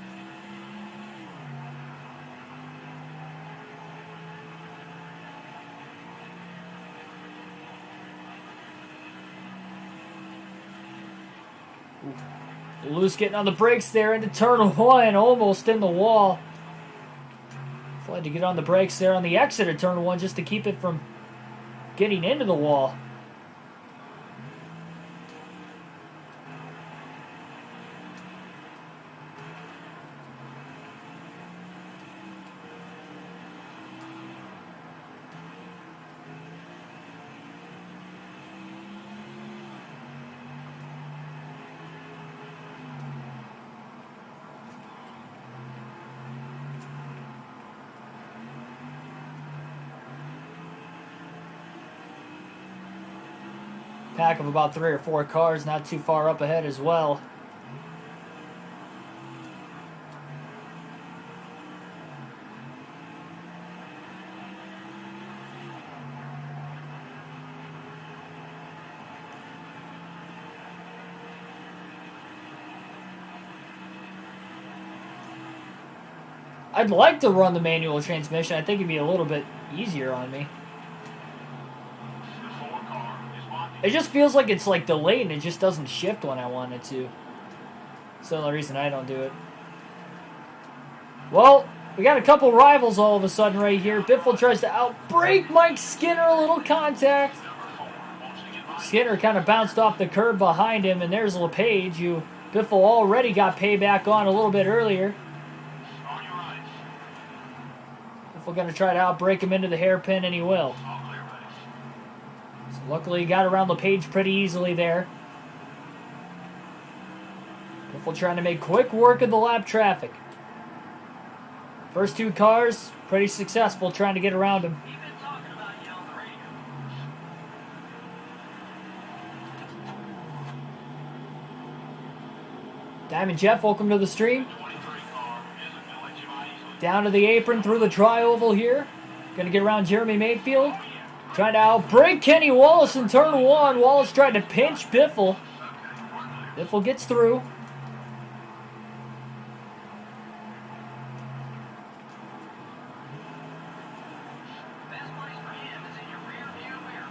Lewis getting on the brakes there into turn one, almost in the wall. Had to get on the brakes there on the exit of turn one just to keep it from getting into the wall. Pack of about 3 or 4 cars, not too far up ahead as well. I'd like to run the manual transmission. I think it'd be a little bit easier on me. It just feels like it's like delayed and it just doesn't shift when I want it to. That's the only reason I don't do it. Well, we got a couple rivals all of a sudden right here. Biffle tries to outbrake Mike Skinner, a little contact. Skinner kind of bounced off the curb behind him, and there's LePage, who Biffle already got payback on a little bit earlier. Biffle going to try to outbrake him into the hairpin, and he will. Luckily, he got around LePage pretty easily there. Biffle trying to make quick work of the lap traffic. First 2 cars, pretty successful trying to get around him. Diamond Jeff, welcome to the stream. Down to the apron through the tri-oval here. Going to get around Jeremy Mayfield. Trying to outbreak Kenny Wallace in turn 1. Wallace tried to pinch Biffle. Biffle gets through. Best place for him is in your rear view mirror.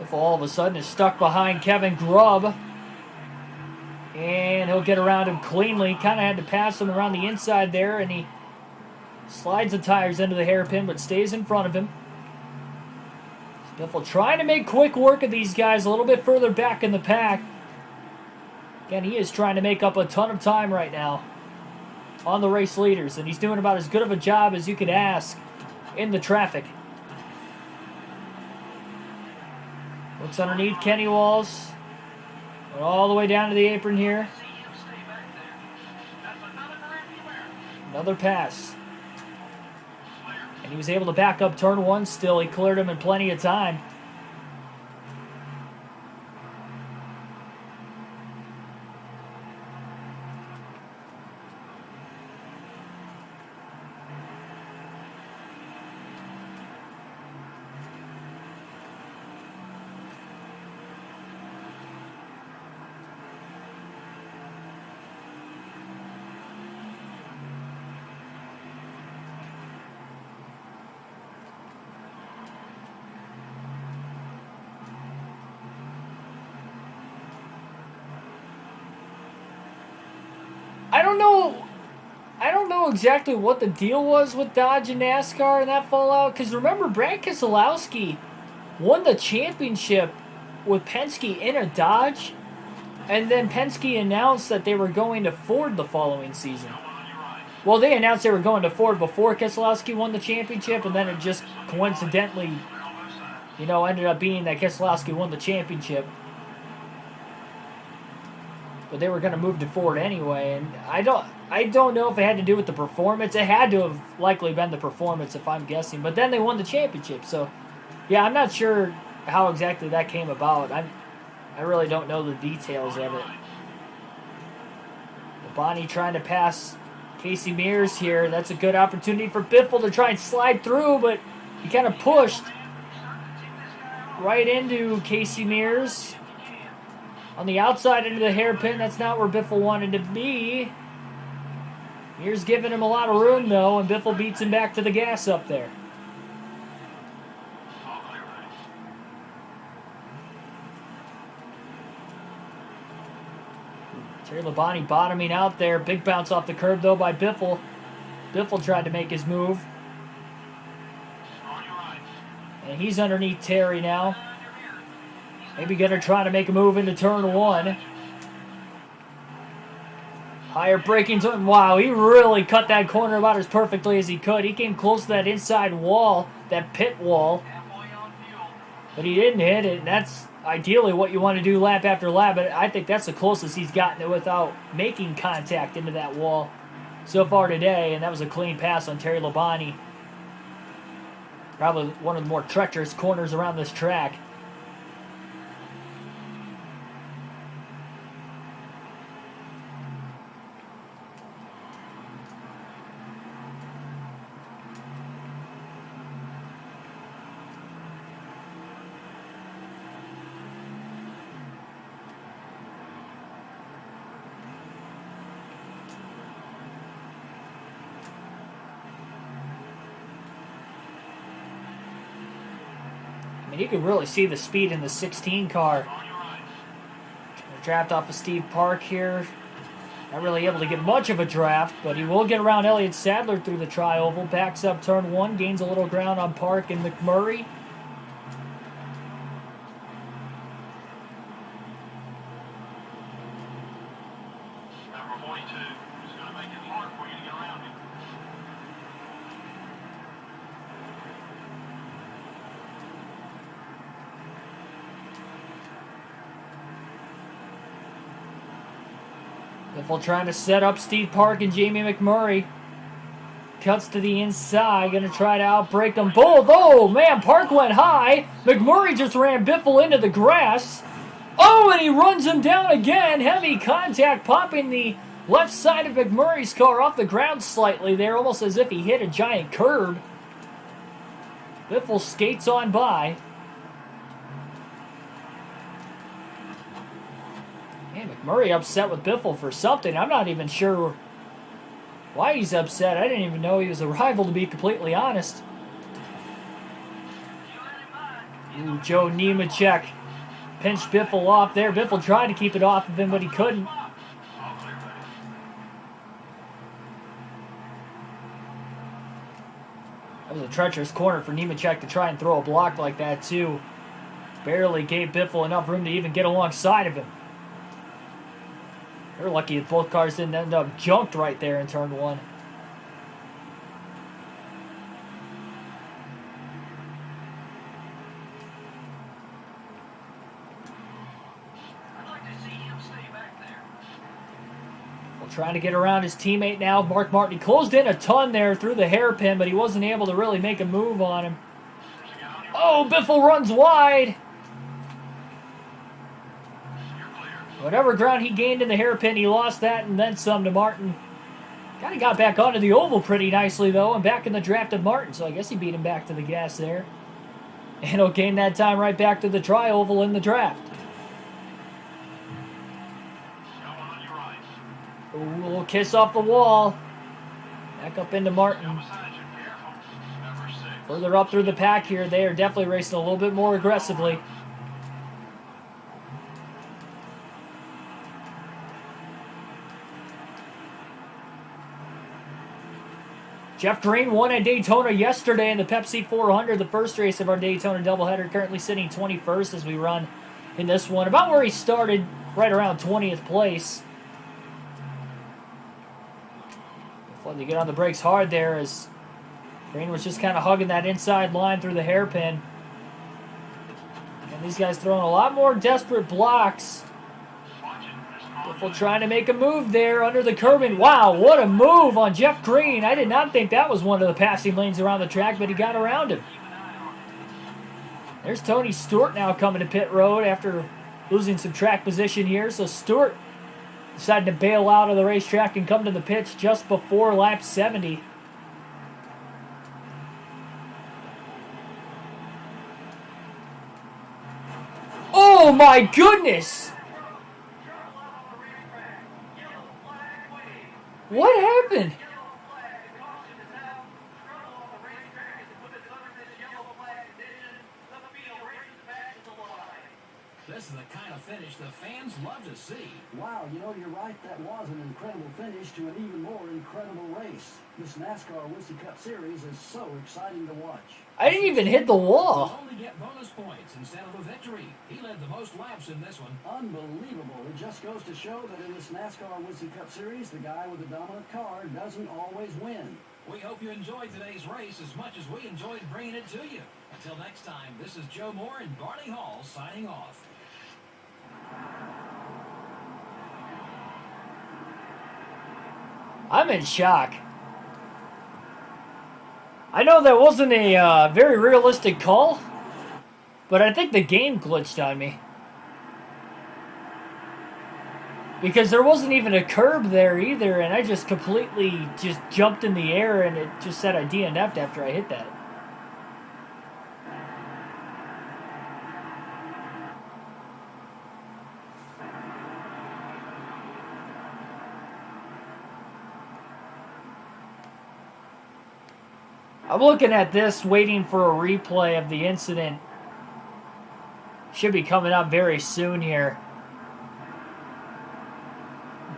Biffle all of a sudden is stuck behind Kevin Grubb. And he'll get around him cleanly. Kind of had to pass him around the inside there, and he slides the tires into the hairpin, but stays in front of him. Biffle trying to make quick work of these guys a little bit further back in the pack. Again, he is trying to make up a ton of time right now on the race leaders, and he's doing about as good of a job as you could ask in the traffic. Looks underneath Kenny Walls. Went all the way down to the apron here. See him stay back there. That's another rear view mirror. Another pass. And he was able to back up turn 1 still. He cleared him in plenty of time. I don't know exactly what the deal was with Dodge and NASCAR in that fallout. Because remember, Brad Keselowski won the championship with Penske in a Dodge. And then Penske announced that they were going to Ford the following season. Well, they announced they were going to Ford before Keselowski won the championship. And then it just coincidentally, ended up being that Keselowski won the championship. But they were going to move to Ford anyway, and I don't know if it had to do with the performance. It had to have likely been the performance, if I'm guessing. But then they won the championship, so yeah, I'm not sure how exactly that came about. I really don't know the details of it. Bonnie trying to pass Casey Mears here. That's a good opportunity for Biffle to try and slide through, but he kind of pushed right into Casey Mears. On the outside into the hairpin, that's not where Biffle wanted to be. Mears giving him a lot of room, though, and Biffle beats him back to the gas up there. Terry Labonte bottoming out there. Big bounce off the curb, though, by Biffle. Biffle tried to make his move. And he's underneath Terry now. Maybe going to try to make a move into turn 1. Higher braking zone. Wow, he really cut that corner about as perfectly as he could. He came close to that inside wall, that pit wall. But he didn't hit it. And that's ideally what you want to do lap after lap. But I think that's the closest he's gotten it without making contact into that wall so far today. And that was a clean pass on Terry Labonte. Probably one of the more treacherous corners around this track. I mean, you can really see the speed in the 16 car. Draft off of Steve Park here. Not really able to get much of a draft, but he will get around Elliott Sadler through the tri-oval. Backs up turn 1, gains a little ground on Park and McMurray. Number 42 is going to make it hard for you to get around him. Biffle trying to set up Steve Park and Jamie McMurray. Cuts to the inside, going to try to outbreak them both. Oh, man, Park went high. McMurray just ran Biffle into the grass. Oh, and he runs him down again. Heavy contact, popping the left side of McMurray's car off the ground slightly there, almost as if he hit a giant curb. Biffle skates on by. Man, McMurray upset with Biffle for something. I'm not even sure why he's upset. I didn't even know he was a rival, to be completely honest. Ooh, Joe Nemechek pinched Biffle off there. Biffle tried to keep it off of him, but he couldn't. That was a treacherous corner for Nemechek to try and throw a block like that, too. Barely gave Biffle enough room to even get alongside of him. They're lucky that both cars didn't end up junked right there in turn one. Trying to get around his teammate now. Mark Martin, he closed in a ton there through the hairpin, but he wasn't able to really make a move on him. Oh, Biffle runs wide. Whatever ground he gained in the hairpin, he lost that and then some to Martin. Kind of got back onto the oval pretty nicely, though, and back in the draft of Martin, so I guess he beat him back to the gas there. And he'll gain that time right back to the tri-oval in the draft. Ooh, a little kiss off the wall. Back up into Martin. Further up through the pack here, they are definitely racing a little bit more aggressively. Jeff Green won at Daytona yesterday in the Pepsi 400, the first race of our Daytona doubleheader, currently sitting 21st as we run in this one. About where he started, right around 20th place. Fun to get on the brakes hard there as Green was just kind of hugging that inside line through the hairpin. And these guys throwing a lot more desperate blocks. Biffle trying to make a move there under the curbing. Wow, what a move on Jeff Green. I did not think that was one of the passing lanes around the track, but he got around him. There's Tony Stewart now coming to pit road after losing some track position here. So Stewart decided to bail out of the racetrack and come to the pits just before lap 70. Oh my goodness! What happened? This is the kind of finish the fans love to see. Wow, you know, you're right. That was an incredible finish to an even more incredible race. This NASCAR Winston Cup Series is so exciting to watch. I didn't even hit the wall. He'll only get bonus points instead of a victory. He led the most laps in this one. Unbelievable. It just goes to show that in this NASCAR Winston Cup Series, the guy with the dominant car doesn't always win. We hope you enjoyed today's race as much as we enjoyed bringing it to you. Until next time, this is Joe Moore and Barney Hall signing off. I'm in shock. I know that wasn't a very realistic call, but I think the game glitched on me. Because there wasn't even a curb there either, and I just completely just jumped in the air, and it just said I DNF'd after I hit that. I'm looking at this, waiting for a replay of the incident. Should be coming up very soon here.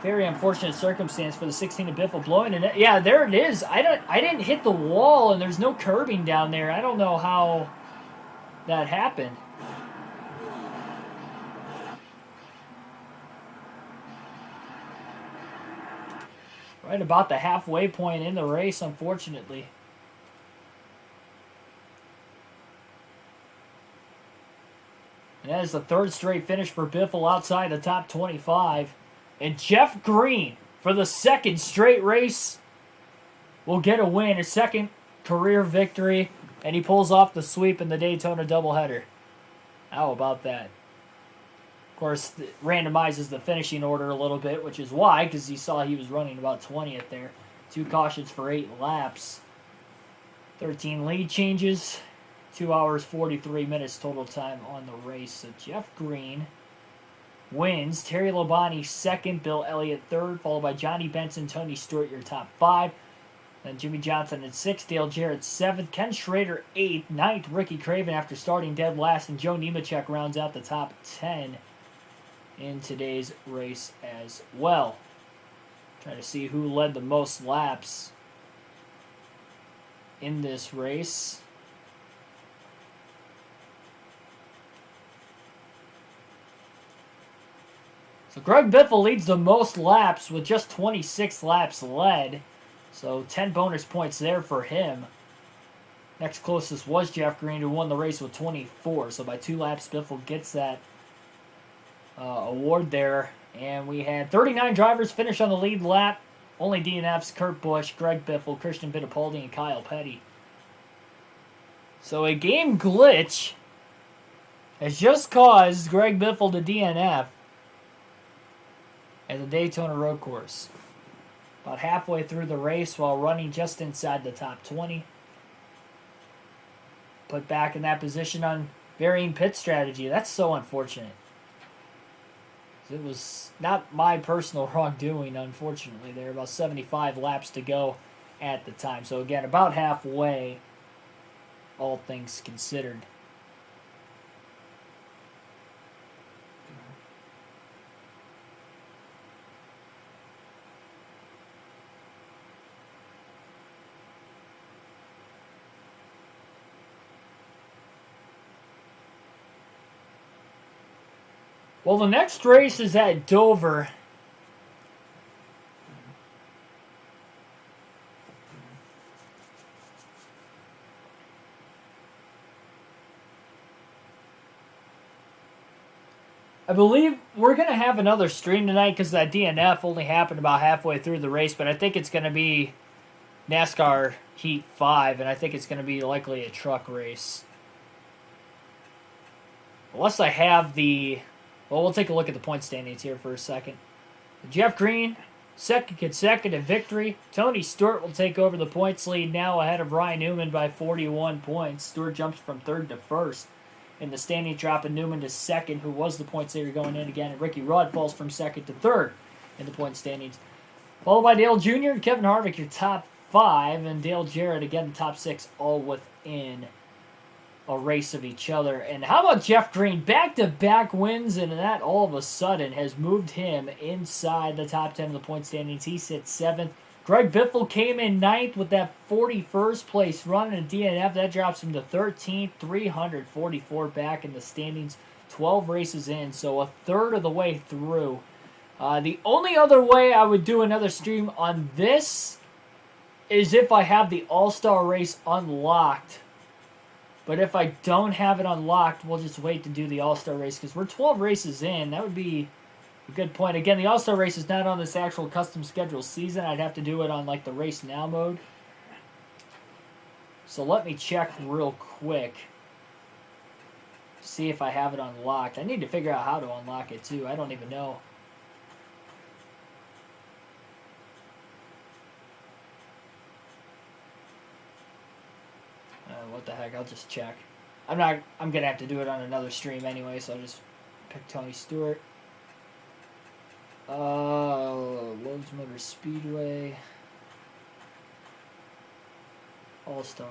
Very unfortunate circumstance for the 16 of Biffle blowing in it. Yeah, there it is. I didn't hit the wall, and there's no curbing down there. I don't know how that happened. Right about the halfway point in the race, unfortunately. And that is the third straight finish for Biffle outside the top 25. And Jeff Green, for the second straight race, will get a win, a second career victory, and he pulls off the sweep in the Daytona doubleheader. How about that? course, it randomizes the finishing order a little bit, which is why, because you saw he was running about 20th there. 2 cautions for 8 laps. 13 lead changes. 2 hours, 43 minutes total time on the race. So Jeff Green wins. Terry Labonte second. Bill Elliott third. Followed by Johnny Benson, Tony Stewart, your top 5. Then Jimmy Johnson at 6th. Dale Jarrett 7th. Ken Schrader 8th. 9th, Ricky Craven after starting dead last. And Joe Nemechek rounds out the top 10 in today's race as well. Trying to see who led the most laps in this race. So Greg Biffle leads the most laps with just 26 laps led. So 10 bonus points there for him. Next closest was Jeff Green, who won the race with 24. So by 2 laps, Biffle gets that award there. And we had 39 drivers finish on the lead lap. Only DNFs: Kurt Busch, Greg Biffle, Christian Fittipaldi, and Kyle Petty. So a game glitch has just caused Greg Biffle to DNF at the Daytona road course. About halfway through the race while running just inside the top 20. Put back in that position on varying pit strategy. That's so unfortunate. It was not my personal wrongdoing, unfortunately. There were about 75 laps to go at the time. So again, about halfway, all things considered. Well, the next race is at Dover. I believe we're going to have another stream tonight because that DNF only happened about halfway through the race, but I think it's going to be NASCAR Heat 5, and I think it's going to be likely a truck race. Unless I have the... Well, we'll take a look at the point standings here for a second. Jeff Green, second consecutive victory. Tony Stewart will take over the points lead now ahead of Ryan Newman by 41 points. Stewart jumps from 3rd to 1st in the standing, dropping Newman to 2nd, who was the points leader going in again. And Ricky Rudd falls from 2nd to 3rd in the point standings. Followed by Dale Jr. and Kevin Harvick, your top 5. And Dale Jarrett, again, the top 6, all within a race of each other. And how about Jeff Green? Back-to-back wins, and that all of a sudden has moved him inside the top 10 of the point standings. He sits 7th. Greg Biffle came in 9th with that 41st place run in a DNF. That drops him to 13th, 344 back in the standings, 12 races in, so a third of the way through. The only other way I would do another stream on this is if I have the All-Star race unlocked. But if I don't have it unlocked, we'll just wait to do the All-Star race because we're 12 races in. That would be a good point. Again, the All-Star race is not on this actual custom schedule season. I'd have to do it on like the Race Now mode. So let me check real quick. See if I have it unlocked. I need to figure out how to unlock it too. I don't even know. What the heck? I'll just check. I'm gonna have to do it on another stream anyway, so I'll just pick Tony Stewart. Lowe's Motor Speedway. All-Star.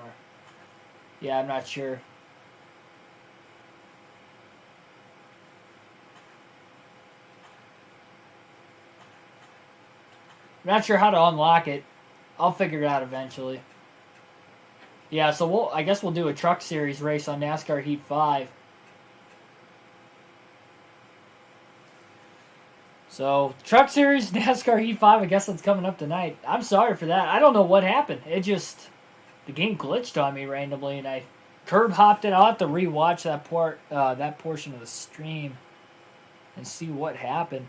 Yeah, I'm not sure. I'm not sure how to unlock it. I'll figure it out eventually. Yeah, so I guess we'll do a truck series race on NASCAR Heat 5. So, truck series, NASCAR Heat 5, I guess that's coming up tonight. I'm sorry for that. I don't know what happened. The game glitched on me randomly, and I curb hopped it. I'll have to rewatch that portion of the stream and see what happened.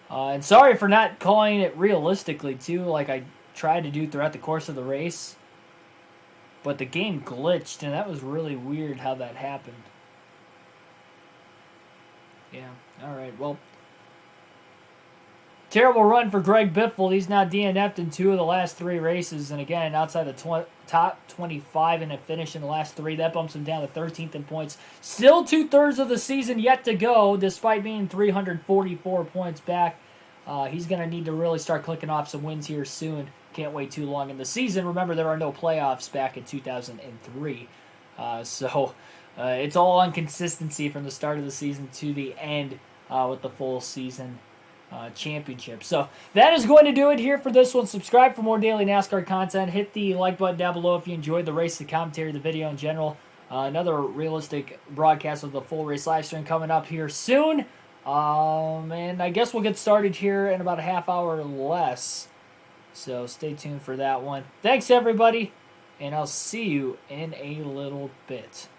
And sorry for not calling it realistically, too, like I tried to do throughout the course of the race. But the game glitched, and that was really weird how that happened. Yeah. All right, well, terrible run for Greg Biffle. He's now DNF'd in 2 of the last 3 races. And again, outside the top 25 in a finish in the last 3, that bumps him down to 13th in points. Still 2/3 of the season yet to go, despite being 344 points back. He's going to need to really start clicking off some wins here soon. Can't wait too long in the season. Remember, there are no playoffs back in 2003. So it's all on consistency from the start of the season to the end with the full season championship. So that is going to do it here for this one. Subscribe for more daily NASCAR content. Hit the like button down below if you enjoyed the race, the commentary, the video in general. Another realistic broadcast of the full race live stream coming up here soon. And I guess we'll get started here in about a half hour or less. So stay tuned for that one. Thanks, everybody, and I'll see you in a little bit.